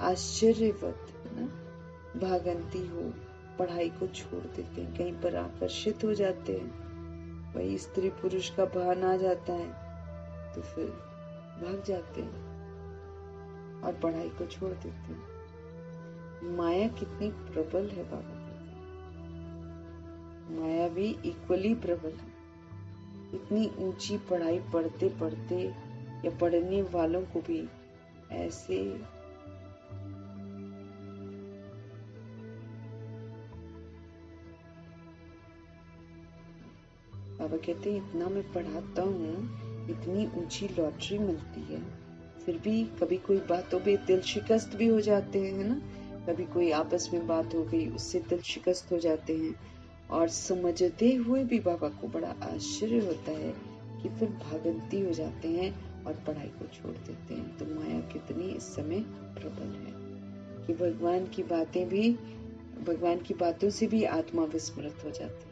आश्चर्यवत ना भागंती हो पढ़ाई को छोड़ देते हैं। कहीं पर आकर्षित हो जाते हैं, वही स्त्री पुरुष का भान आ जाता है, तो फिर भाग जाते हैं और पढ़ाई को छोड़ देते हैं। माया कितनी प्रबल है बाबा कहते हैं, माया भी इक्वली प्रबल है। इतनी ऊंची पढ़ाई पढ़ते पढ़ते या पढ़ने वालों को भी ऐसे बाबा कहते हैं इतना मैं पढ़ाता हूँ, इतनी ऊंची लॉटरी मिलती है, फिर भी कभी कोई बातों पे दिल शिकस्त भी हो जाते हैं, है ना। कभी कोई आपस में बात हो गई, उससे दिल शिकस्त हो जाते हैं, और समझते हुए भी बाबा को बड़ा आश्चर्य होता है कि फिर भागंती हो जाते हैं और पढ़ाई को छोड़ देते हैं। तो माया कितनी इस समय प्रबल है कि भगवान की बातों से भी आत्मा विस्मृत हो जाती है,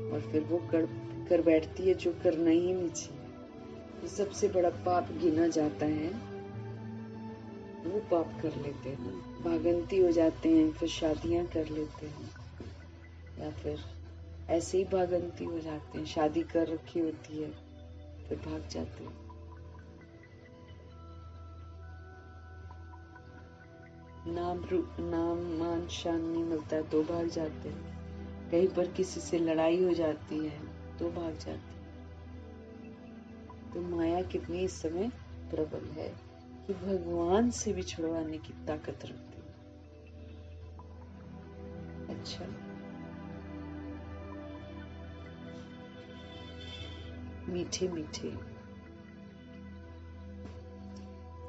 और फिर वो कर बैठती है जो करना ही नहीं चाहिए। तो सबसे बड़ा पाप गिना जाता है, वो पाप कर लेते हैं ना, भागंती हो जाते हैं, फिर शादियां कर लेते हैं, या फिर ऐसे ही भागंती हो जाते हैं, शादी कर रखी होती है फिर भाग जाते हैं। नाम मान शान नहीं मिलता तो भाग जाते हैं, कहीं पर किसी से लड़ाई हो जाती है तो भाग जाते हैं। तो माया कितनी इस समय प्रबल है कि भगवान से भी छुड़वाने की ताकत रखती है। अच्छा, मीठे मीठे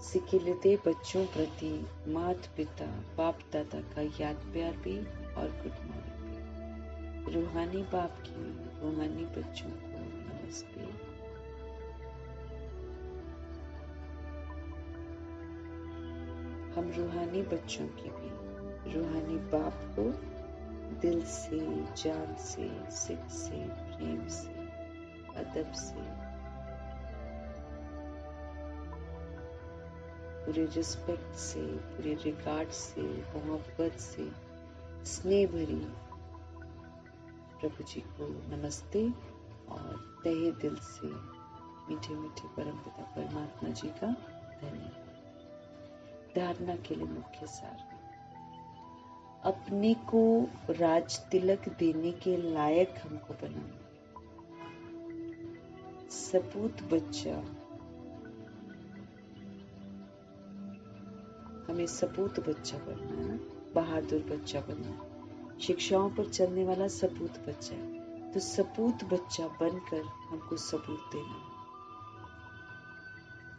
सिकिलते बच्चों प्रति माता पिता बाप दादा का याद प्यार भी और गुड मॉर्निंग भी। रूहानी बाप की रूहानी बच्चों को नमस्ते। हम रूहानी बच्चों की भी रूहानी बाप को दिल से, जान से, सिख से, प्रेम से, अदब से, पूरे रिस्पेक्ट से, पूरे रिगार्ड से, मोहब्बत से, स्नेह भरी प्रभु जी को नमस्ते, और तहे दिल से मीठे मीठे परमपिता परमात्मा जी का धन्यवाद। धारणा के लिए मुख्य सार, अपने को राज तिलक देने के लायक हमको बनाना। सपूत बच्चा, हमें सपूत बच्चा बनना है, बहादुर बच्चा बनना, शिक्षाओं पर चलने वाला सपूत बच्चा है। तो सपूत बच्चा बनकर हमको सबूत देना।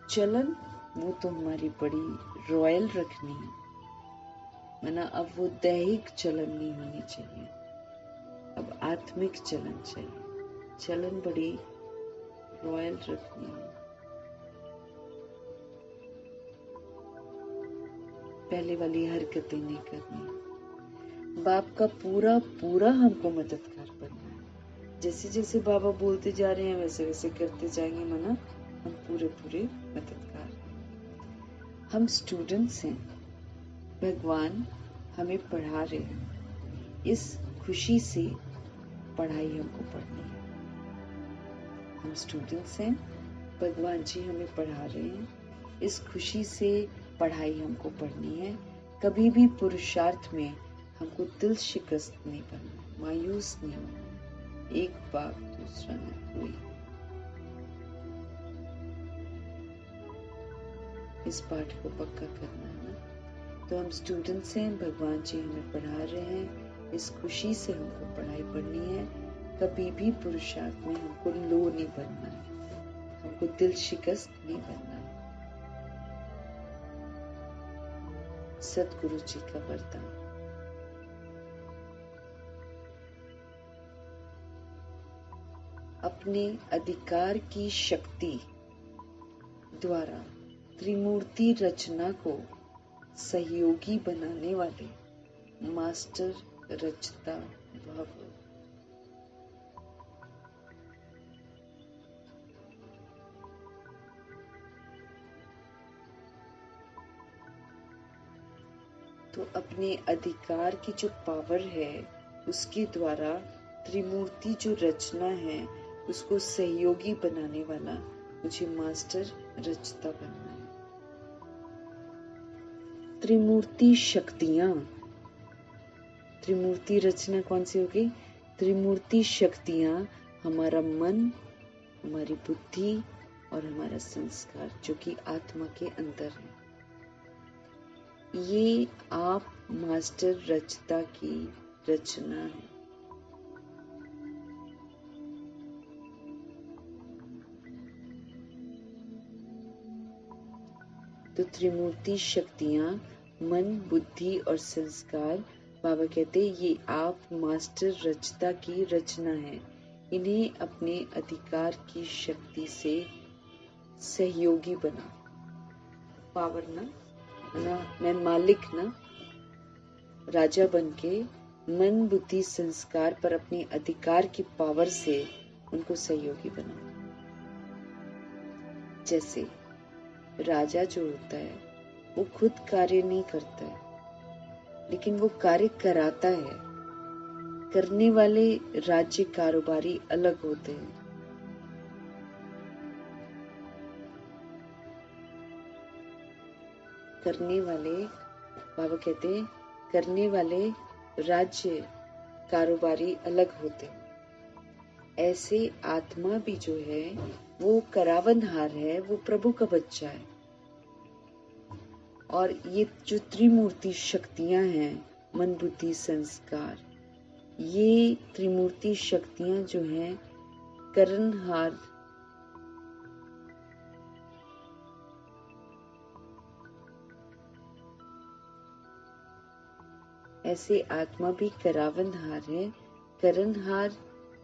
चलन वो तो हमारी बड़ी रॉयल रखनी है, वरना अब वो दैहिक चलन नहीं होनी चाहिए, अब आत्मिक चलन चाहिए। चलन बड़ी रॉयल रखनी है। पहले वाली हरकतें नहीं करनी। बाप का पूरा पूरा हमको मददगार बनना है। जैसे जैसे बाबा बोलते जा रहे हैं वैसे वैसे करते जाएंगे, मना हम पूरे पूरे मददगार हैं। हम स्टूडेंट्स हैं, भगवान हमें पढ़ा रहे हैं, इस खुशी से पढ़ाई हमको पढ़नी है। हम स्टूडेंट्स हैं, भगवान जी हमें पढ़ा रहे हैं, इस खुशी से पढ़ाई हमको पढ़नी है। कभी भी पुरुषार्थ में हमको दिल शिकस्त नहीं बनना, मायूस नहीं होना, एक बात दूसरा न कोई। इस पाठ को पक्का करना है ना। तो हम स्टूडेंट्स हैं, भगवान जी हमें पढ़ा रहे हैं, इस खुशी से हमको पढ़ाई पढ़नी है। कभी भी पुरुषार्थ में हमको लो नहीं बनना है, हमको दिल शिकस्त नहीं बनना है। सतगुरु जी का वरदान, अपने अधिकार की शक्ति द्वारा त्रिमूर्ति रचना को सहयोगी बनाने वाले मास्टर रचता भव। तो अपने अधिकार की जो पावर है उसके द्वारा त्रिमूर्ति जो रचना है उसको सहयोगी बनाने वाला मुझे मास्टर रचता बनना है। त्रिमूर्ति शक्तियां, त्रिमूर्ति रचना कौन सी होगी? त्रिमूर्ति शक्तियां हमारा मन, हमारी बुद्धि और हमारा संस्कार जो कि आत्मा के अंदर है। ये आप मास्टर रचता की रचना है। तो त्रिमूर्ति शक्तियां मन, बुद्धि और संस्कार, बाबा कहते ये आप मास्टर रचता की रचना है। इन्हें अपने अधिकार की शक्ति से सहयोगी बना। पावर ना मैं मालिक ना, राजा बनके मन, बुद्धि, संस्कार पर अपने अधिकार की पावर से उनको सहयोगी बनाओ। जैसे राजा जो होता है वो खुद कार्य नहीं करता है, लेकिन वो कार्य कराता है। करने वाले राज्य कारोबारी अलग होते हैं। करने वाले, बाबा कहते हैं, करने वाले राज्य कारोबारी अलग होते हैं। ऐसे आत्मा भी जो है वो करावनहार है, वो प्रभु का बच्चा है। और ये जो त्रिमूर्ति शक्तियां हैं, मन, बुद्धि, संस्कार, ये त्रिमूर्ति शक्तियां जो हैं करनहार, ऐसे आत्मा भी करावनहार है, करनहार,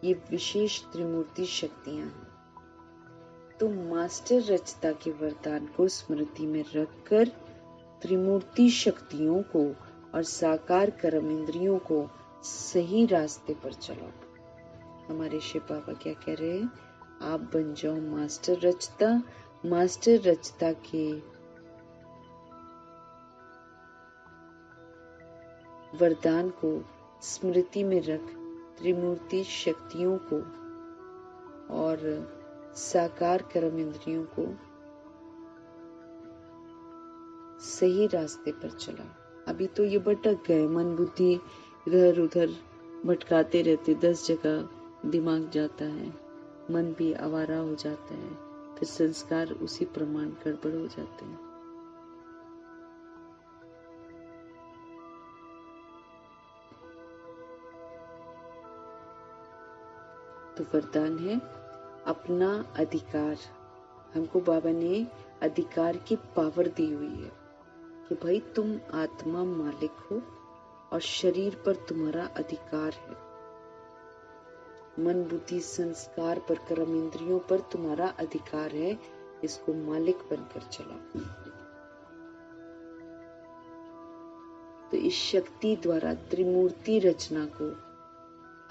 ये विशेष त्रिमूर्ति शक्तियां हैं। तो मास्टर रचता के वरदान को स्मृति में रखकर त्रिमूर्ति शक्तियों को और साकार कर्म इंद्रियों को सही रास्ते पर चलाओ। हमारे शिव बाबा क्या कह रहे हैं? आप बन जाओ मास्टर रचता। मास्टर रचता के वरदान को स्मृति में रख त्रिमूर्ति शक्तियों को और साकार कर्म इंद्रियों को सही रास्ते पर चला। अभी तो ये भटक गए, मन बुद्धि इधर उधर भटकाते रहते, 10 जगह दिमाग जाता है, मन भी आवारा हो जाता है, फिर संस्कार उसी प्रमाण गड़बड़ हो जाते हैं। तो वरदान है अपना अधिकार। हमको बाबा ने अधिकार की पावर दी हुई है कि भाई तुम आत्मा मालिक हो और शरीर पर तुम्हारा अधिकार है। मन, बुद्धि, संस्कार पर, कर्म इंद्रियों पर तुम्हारा अधिकार है। इसको मालिक बनकर चलाओ। तो इस शक्ति द्वारा त्रिमूर्ति रचना को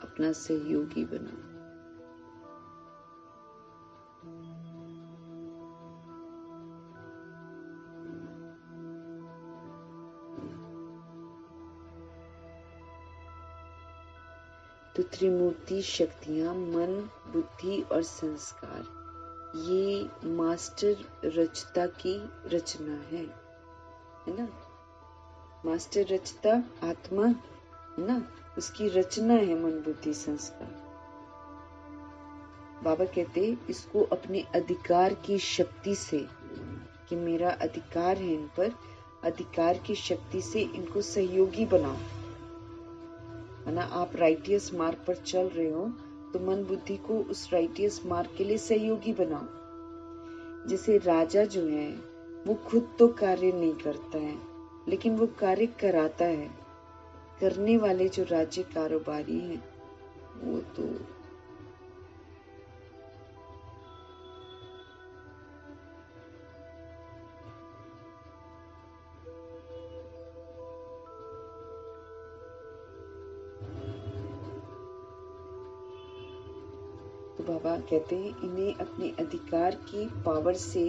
अपना सहयोगी बनाओ। तो त्रिमूर्ति शक्तियां मन, बुद्धि और संस्कार, ये मास्टर रचता की रचना है ना? मास्टर रचता आत्मा ना, उसकी रचना है मन, बुद्धि, संस्कार। बाबा कहते इसको अपने अधिकार की शक्ति से, कि मेरा अधिकार है इन पर, अधिकार की शक्ति से इनको सहयोगी बनाओ। है ना? आप राइटियस मार्ग पर चल रहे हो तो मन बुद्धि को उस राइटियस मार्ग के लिए सहयोगी बनाओ। जैसे राजा जो है वो खुद तो कार्य नहीं करता है, लेकिन वो कार्य कराता है। करने वाले जो राज्य कारोबारी हैं वो तो बाबा कहते हैं इन्हें अपने अधिकार की पावर से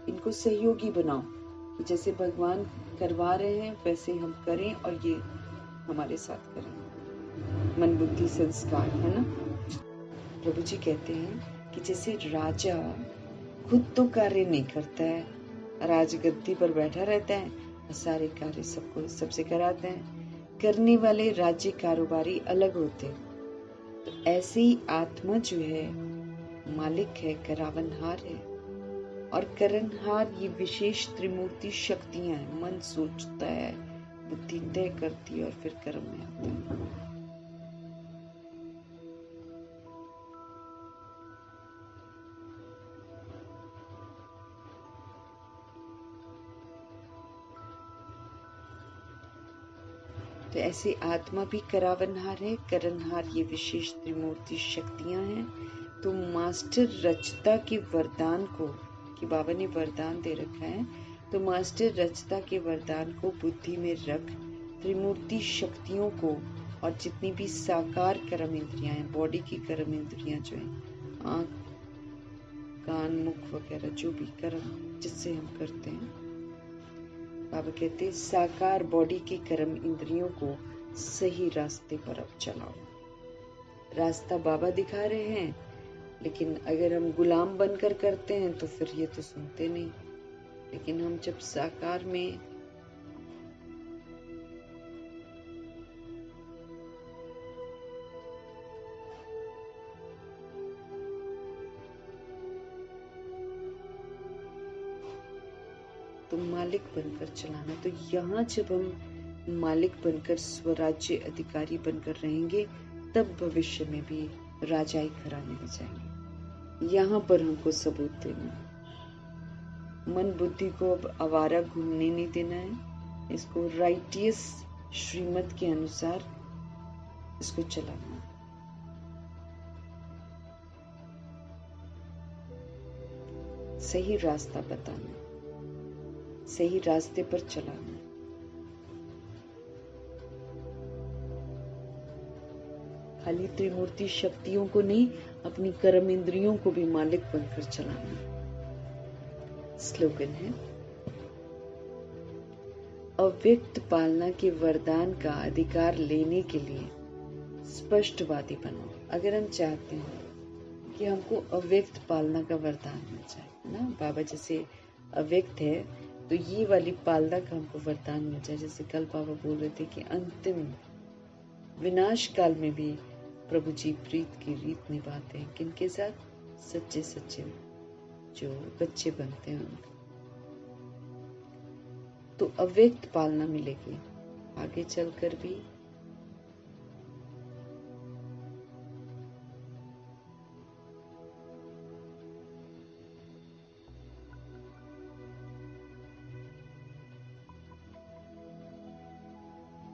इनको सहयोगी बनाओ। जैसे भगवान करवा रहे हैं वैसे हम करें और ये हमारे साथ करें। मन, बुद्धि, संस्कार, है ना? प्रभु जी कहते हैं कि जैसे राजा खुद तो कार्य नहीं करता है, राजगद्दी पर बैठा रहता है और सारे कार्य सबसे कराते हैं। करने वाले राज्य कारोबारी अलग होते हैं। तो ऐसे ही आत्मा जो है मालिक है, करावनहार है, और करनहार ये विशेष त्रिमूर्ति शक्तियां हैं। मन सोचता है, बुद्धि तय करती है और फिर कर्म में आता है। तो ऐसे आत्मा भी करावनहार है, करनहार ये विशेष त्रिमूर्ति शक्तियां हैं। तो मास्टर रचता के वरदान को, कि बाबा ने वरदान दे रखा है, तो मास्टर रचता के वरदान को बुद्धि में रख त्रिमूर्ति शक्तियों को और जितनी भी साकार कर्म इंद्रियां हैं, बॉडी की कर्म इंद्रियां जो है, आंख, कान, मुख वगैरह जो भी कर्म जिससे हम करते हैं, बाबा कहते हैं साकार बॉडी की कर्म इंद्रियों को सही रास्ते पर अब चलाओ। रास्ता बाबा दिखा रहे हैं, लेकिन अगर हम गुलाम बनकर करते हैं तो फिर ये तो सुनते नहीं। लेकिन हम जब साकार में तो मालिक बनकर चलाना, तो यहाँ जब हम मालिक बनकर स्वराज्य अधिकारी बनकर रहेंगे तब भविष्य में भी राजाई घराने में जाएंगे। यहाँ पर हमको सबूत देना, मन बुद्धि को अब आवारा घूमने नहीं देना है, इसको राइटियस श्रीमत के अनुसार इसको चलाना। सही रास्ता बताना, सही रास्ते पर चलाना। खाली त्रिमूर्ति शक्तियों को नहीं, अपनी कर्म इंद्रियों को भी मालिक बनकर चलाना। स्लोगन है, अव्यक्त पालना के वरदान का अधिकार लेने के लिए स्पष्टवादी बनो। अगर हम चाहते हैं कि हमको अव्यक्त पालना का वरदान मिल जाए ना, बाबा जैसे अव्यक्त है तो ये वाली पालना का हमको वरदान मिल जाए। जैसे कल बाबा बोल रहे थे कि अंतिम विनाश काल में भी प्रभु जी प्रीत की रीत निभाते हैं, किनके साथ? सच्चे सच्चे जो बच्चे बनते हैं उनका। तो अव्यक्त पालना मिलेगी आगे चलकर भी।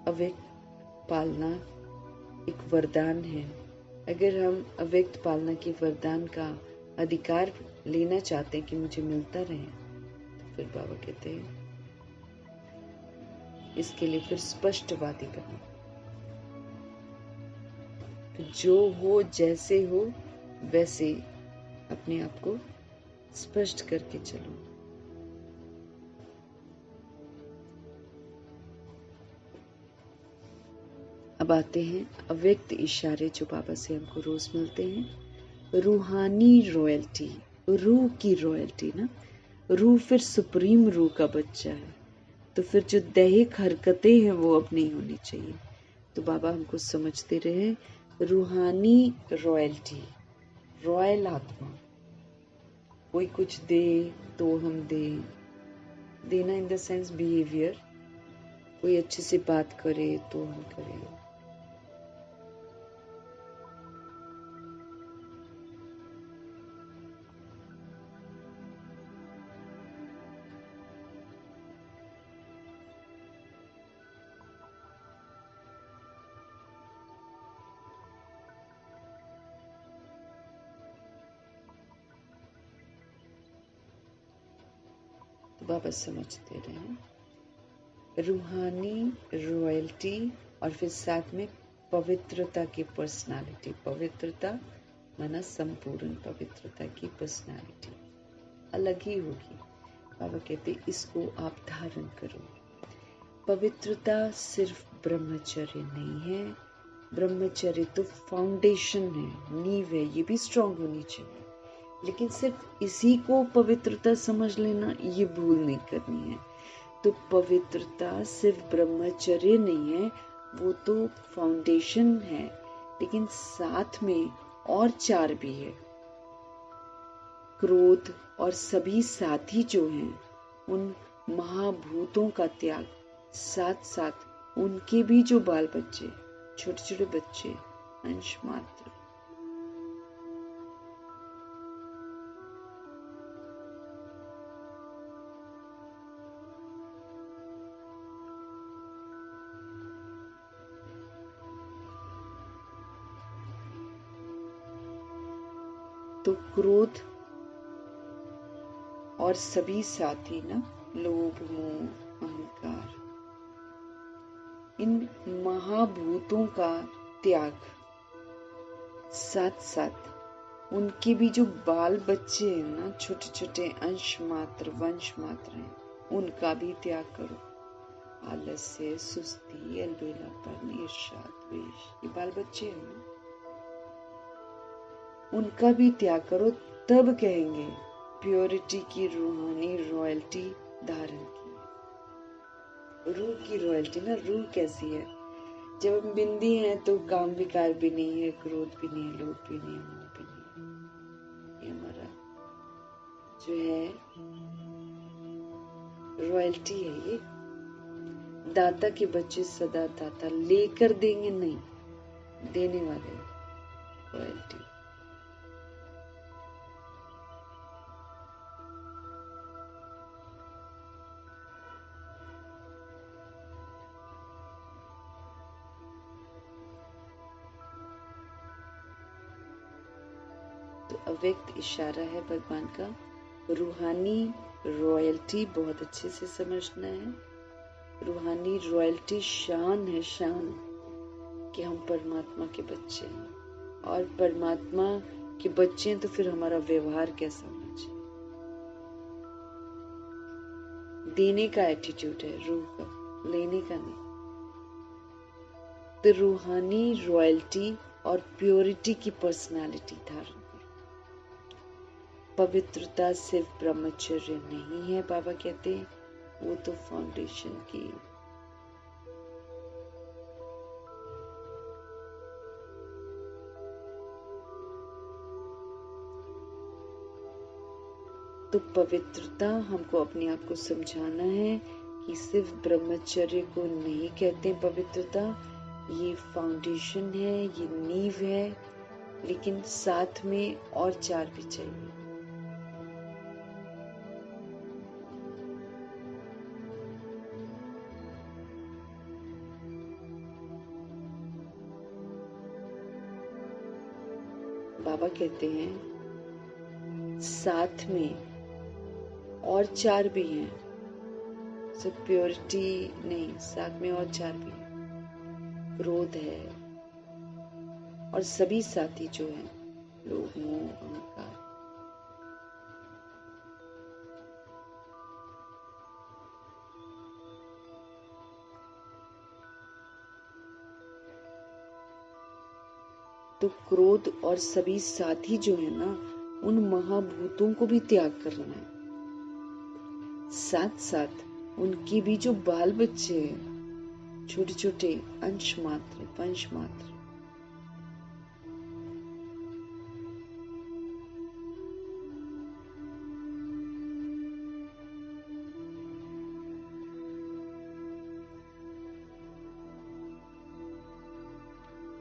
अव्यक्त पालना एक वरदान है। अगर हम अव्यक्त पालना के वरदान का अधिकार लेना चाहते हैं कि मुझे मिलता रहे, तो फिर बाबा कहते हैं इसके लिए फिर स्पष्टवादी बनो। तो जो हो जैसे हो वैसे अपने आप को स्पष्ट करके चलो। अब आते हैं अव्यक्त इशारे जो बाबा से हमको रोज मिलते हैं। रूहानी रॉयल्टी, रूह की रॉयल्टी ना, रूह फिर सुप्रीम रूह का बच्चा है, तो फिर जो दैहिक हरकतें हैं वो अब नहीं होनी चाहिए। तो बाबा हमको समझते रहे, रूहानी रॉयल्टी, रॉयल आत्मा, कोई कुछ दे तो हम दें, देना इन द सेंस बिहेवियर, कोई अच्छे से बात करे तो हम करें। तो बाबा समझते रहे, रूहानी रॉयल्टी और फिर साथ में पवित्रता की पर्सनालिटी। पवित्रता माना संपूर्ण पवित्रता की पर्सनालिटी अलग ही होगी। बाबा कहते इसको आप धारण करो। पवित्रता सिर्फ ब्रह्मचर्य नहीं है, ब्रह्मचर्य तो फाउंडेशन है, नींव है, ये भी स्ट्रांग होनी चाहिए। लेकिन सिर्फ इसी को पवित्रता समझ लेना, ये भूल नहीं करनी है। तो पवित्रता सिर्फ ब्रह्मचर्य नहीं है, वो तो फाउंडेशन है, लेकिन साथ में और 4 भी है। क्रोध और सभी साथी जो हैं, उन महाभूतों का त्याग, साथ साथ उनके भी जो बाल बच्चे, छोटे छोटे बच्चे, अंश मात्र, तो क्रोध और सभी साथी ना, लोभ, मोह, अहंकार, इन महाभूतों का त्याग, साथ साथ उनके भी जो बाल बच्चे हैं ना, छोटे छोटे अंश मात्र, वंश मात्र हैं, उनका भी त्याग करो। आलस्य, सुस्ती, अलबेलापन, ईर्ष्या, द्वेष, ये बाल बच्चे हैं ना, उनका भी त्याग करो। तब कहेंगे प्योरिटी की रूहानी रॉयल्टी धारण की। रूह की रॉयल्टी ना, रूह कैसी है? जब हम बिंदी हैं तो काम विकार भी नहीं है, क्रोध भी नहीं है, लोभ भी नहीं है, मोह भी नहीं है। ये हमारा जो है रॉयल्टी है। ये दाता के बच्चे सदा दाता, लेकर देंगे नहीं, देने वाले रॉयल्टी। तो अव्यक्त इशारा है भगवान का। रूहानी रॉयल्टी बहुत अच्छे से समझना है। रूहानी रॉयल्टी शान है, शान, कि हम परमात्मा के बच्चे हैं। और परमात्मा के बच्चे हैं तो फिर हमारा व्यवहार कैसा होना चाहिए? देने का एटीट्यूड है रूह का, लेने का नहीं। तो रूहानी रॉयल्टी और प्योरिटी की पर्सनालिटी धारण करो। पवित्रता सिर्फ ब्रह्मचर्य नहीं है, बाबा कहते हैं, वो तो फाउंडेशन की तो पवित्रता हमको अपने आप को समझाना है कि सिर्फ ब्रह्मचर्य को नहीं कहते पवित्रता, ये फाउंडेशन है, ये नींव है, लेकिन साथ में और चार भी चाहिए। बाबा कहते हैं साथ में और चार भी हैं, सिर्फ प्योरिटी नहीं, साथ में और चार भी हैं। क्रोध है और सभी साथी जो हैं, लोभ, मोह, अहंकार। तो क्रोध और सभी साथी जो है ना, उन महाभूतों को भी त्याग करना है। साथ साथ उनके भी जो बाल बच्चे हैं, छोटे छोटे अंश मात्र, वंश मात्र,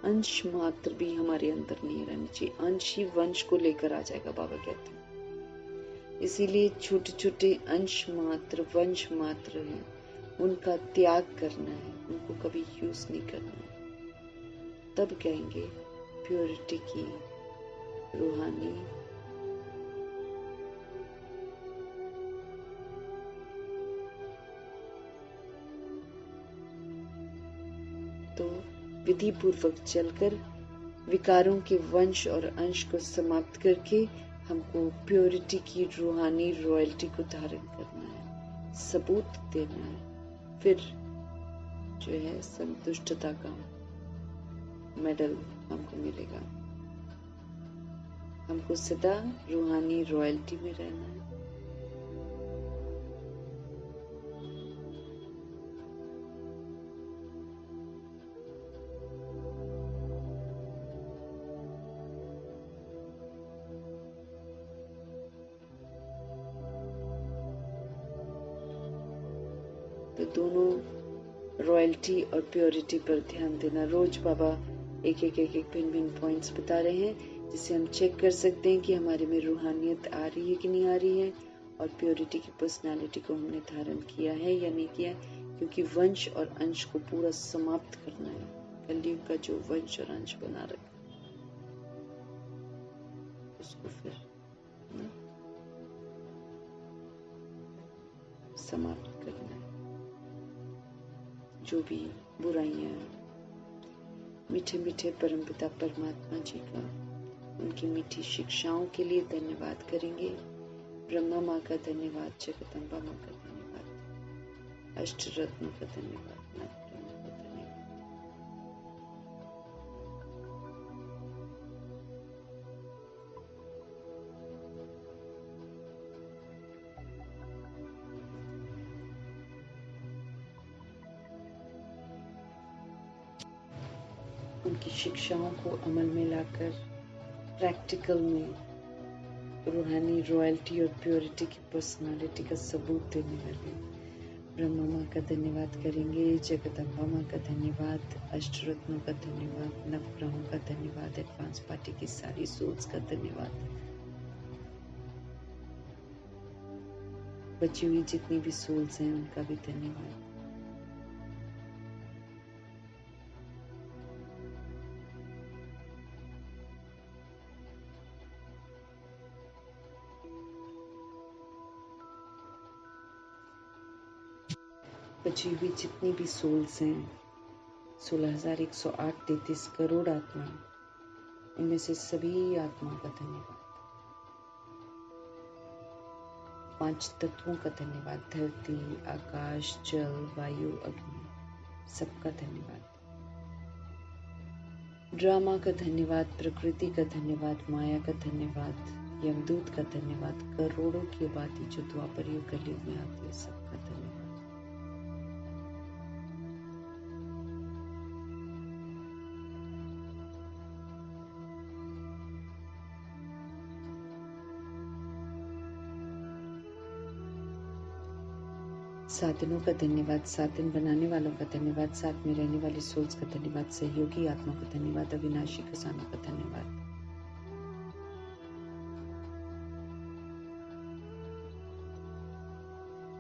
अंश मात्र भी हमारे अंदर नहीं रहनी चाहिए। अंश ही वंश को लेकर आ जाएगा, बाबा कहते हैं। इसीलिए छोटे छोटे अंश मात्र, वंश मात्र हैं, उनका त्याग करना है, उनको कभी यूज नहीं करना है। तब कहेंगे प्योरिटी की रूहानी तो विधि पूर्वक चलकर विकारों के वंश और अंश को समाप्त करके हमको प्योरिटी की रूहानी रॉयल्टी को धारण करना है, सबूत देना है। फिर जो है संतुष्टता का मेडल हमको मिलेगा। हमको सदा रूहानी रॉयल्टी में रहना है। तो दोनों रॉयल्टी और प्योरिटी पर ध्यान देना। रोज बाबा एक भिन्न भिन्न पॉइंट्स बता रहे हैं, जिससे हम चेक कर सकते हैं कि हमारे में रूहानियत आ रही है कि नहीं आ रही है, और प्योरिटी की पर्सनालिटी को हमने धारण किया है या नहीं किया। क्योंकि वंश और अंश को पूरा समाप्त करना है, कलयुग का जो वंश और अंश बना रखा। उसको फिर ना समाप्त करना है। जो भी बुराइयां, मीठे मीठे परमपिता परमात्मा जी का, उनकी मीठी शिक्षाओं के लिए धन्यवाद करेंगे। ब्रह्मा माँ का धन्यवाद, जगदम्बा माँ का धन्यवाद, अष्ट रत्नों का धन्यवाद, नवग्रहों का धन्यवाद। उनकी शिक्षाओं को अमल में लाकर प्रैक्टिकल में रूहानी रॉयल्टी और प्योरिटी की पर्सनालिटी का सबूत देने वाले ब्रह्मा माँ का धन्यवाद करेंगे, जगदम्बा माँ का धन्यवाद, अष्टरत्नों का धन्यवाद, नवग्रहों का धन्यवाद, एडवांस पार्टी की सारी सोल्स का धन्यवाद, बची हुई जितनी भी सोल्स हैं उनका भी धन्यवाद। बची हुई जितनी भी सोल्स हैं, 16,108 करोड़ आत्मा, उनमें से सभी आत्माओं का धन्यवाद। 5 तत्वों का धन्यवाद, धरती, आकाश, जल, वायु, अग्नि, सबका धन्यवाद। ड्रामा का धन्यवाद, प्रकृति का धन्यवाद, माया का धन्यवाद, यमदूत का धन्यवाद, करोड़ों की आबादी जो द्वापर युग कलयुग में आती है, सबका धन्यवाद। साधनों का धन्यवाद, साधन बनाने वालों का धन्यवाद, साथ में रहने वाली सोल्स का धन्यवाद, सहयोगी आत्मा का धन्यवाद, अविनाशी खजानों का धन्यवाद।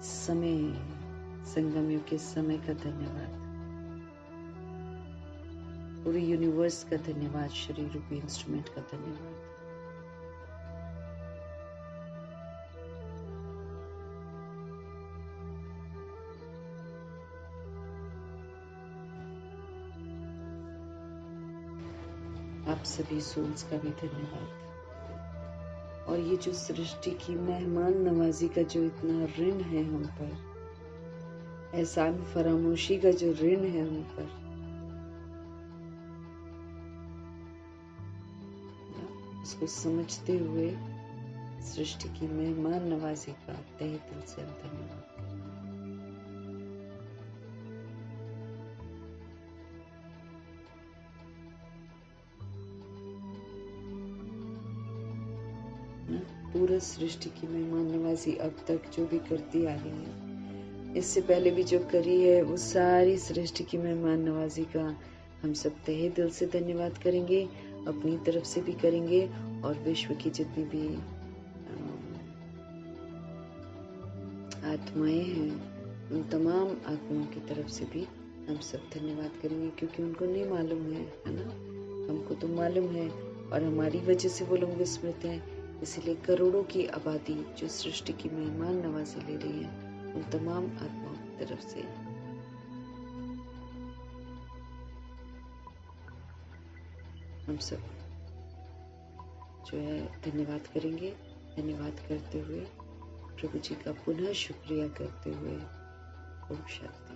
समय, संगम युग के समय का धन्यवाद, पूरे यूनिवर्स का धन्यवाद, शरीर रूपी इंस्ट्रूमेंट का धन्यवाद। आप सभी सोल्स का भी धन्यवाद। और ये जो सृष्टि की मेहमान नवाजी का जो इतना ऋण है हम पर, एहसान फरामोशी का जो ऋण है हम पर, उसको समझते हुए सृष्टि की मेहमान नवाजी का तहे दिल से हम धन्यवाद करें। पूरा सृष्टि की मेहमान नवाजी अब तक जो भी करती आ रही है, इससे पहले भी जो करी है, वो सारी सृष्टि की मेहमान नवाजी का हम सब तहे दिल से धन्यवाद करेंगे, अपनी तरफ से भी करेंगे और विश्व की जितनी भी आत्माएं हैं, उन तमाम आत्माओं की तरफ से भी हम सब धन्यवाद करेंगे, क्योंकि उनको नहीं मालूम है ना, हमको तो मालूम है और हमारी वजह से वो लोग विस्मृत हैं। इसलिए करोड़ों की आबादी जो सृष्टि की मेहमान नवाजी ले रही है, उन तमाम आत्माओं की तरफ से हम सब जो है धन्यवाद करेंगे। धन्यवाद करते हुए, प्रभु जी का पुनः शुक्रिया करते हुए, ओम शांति।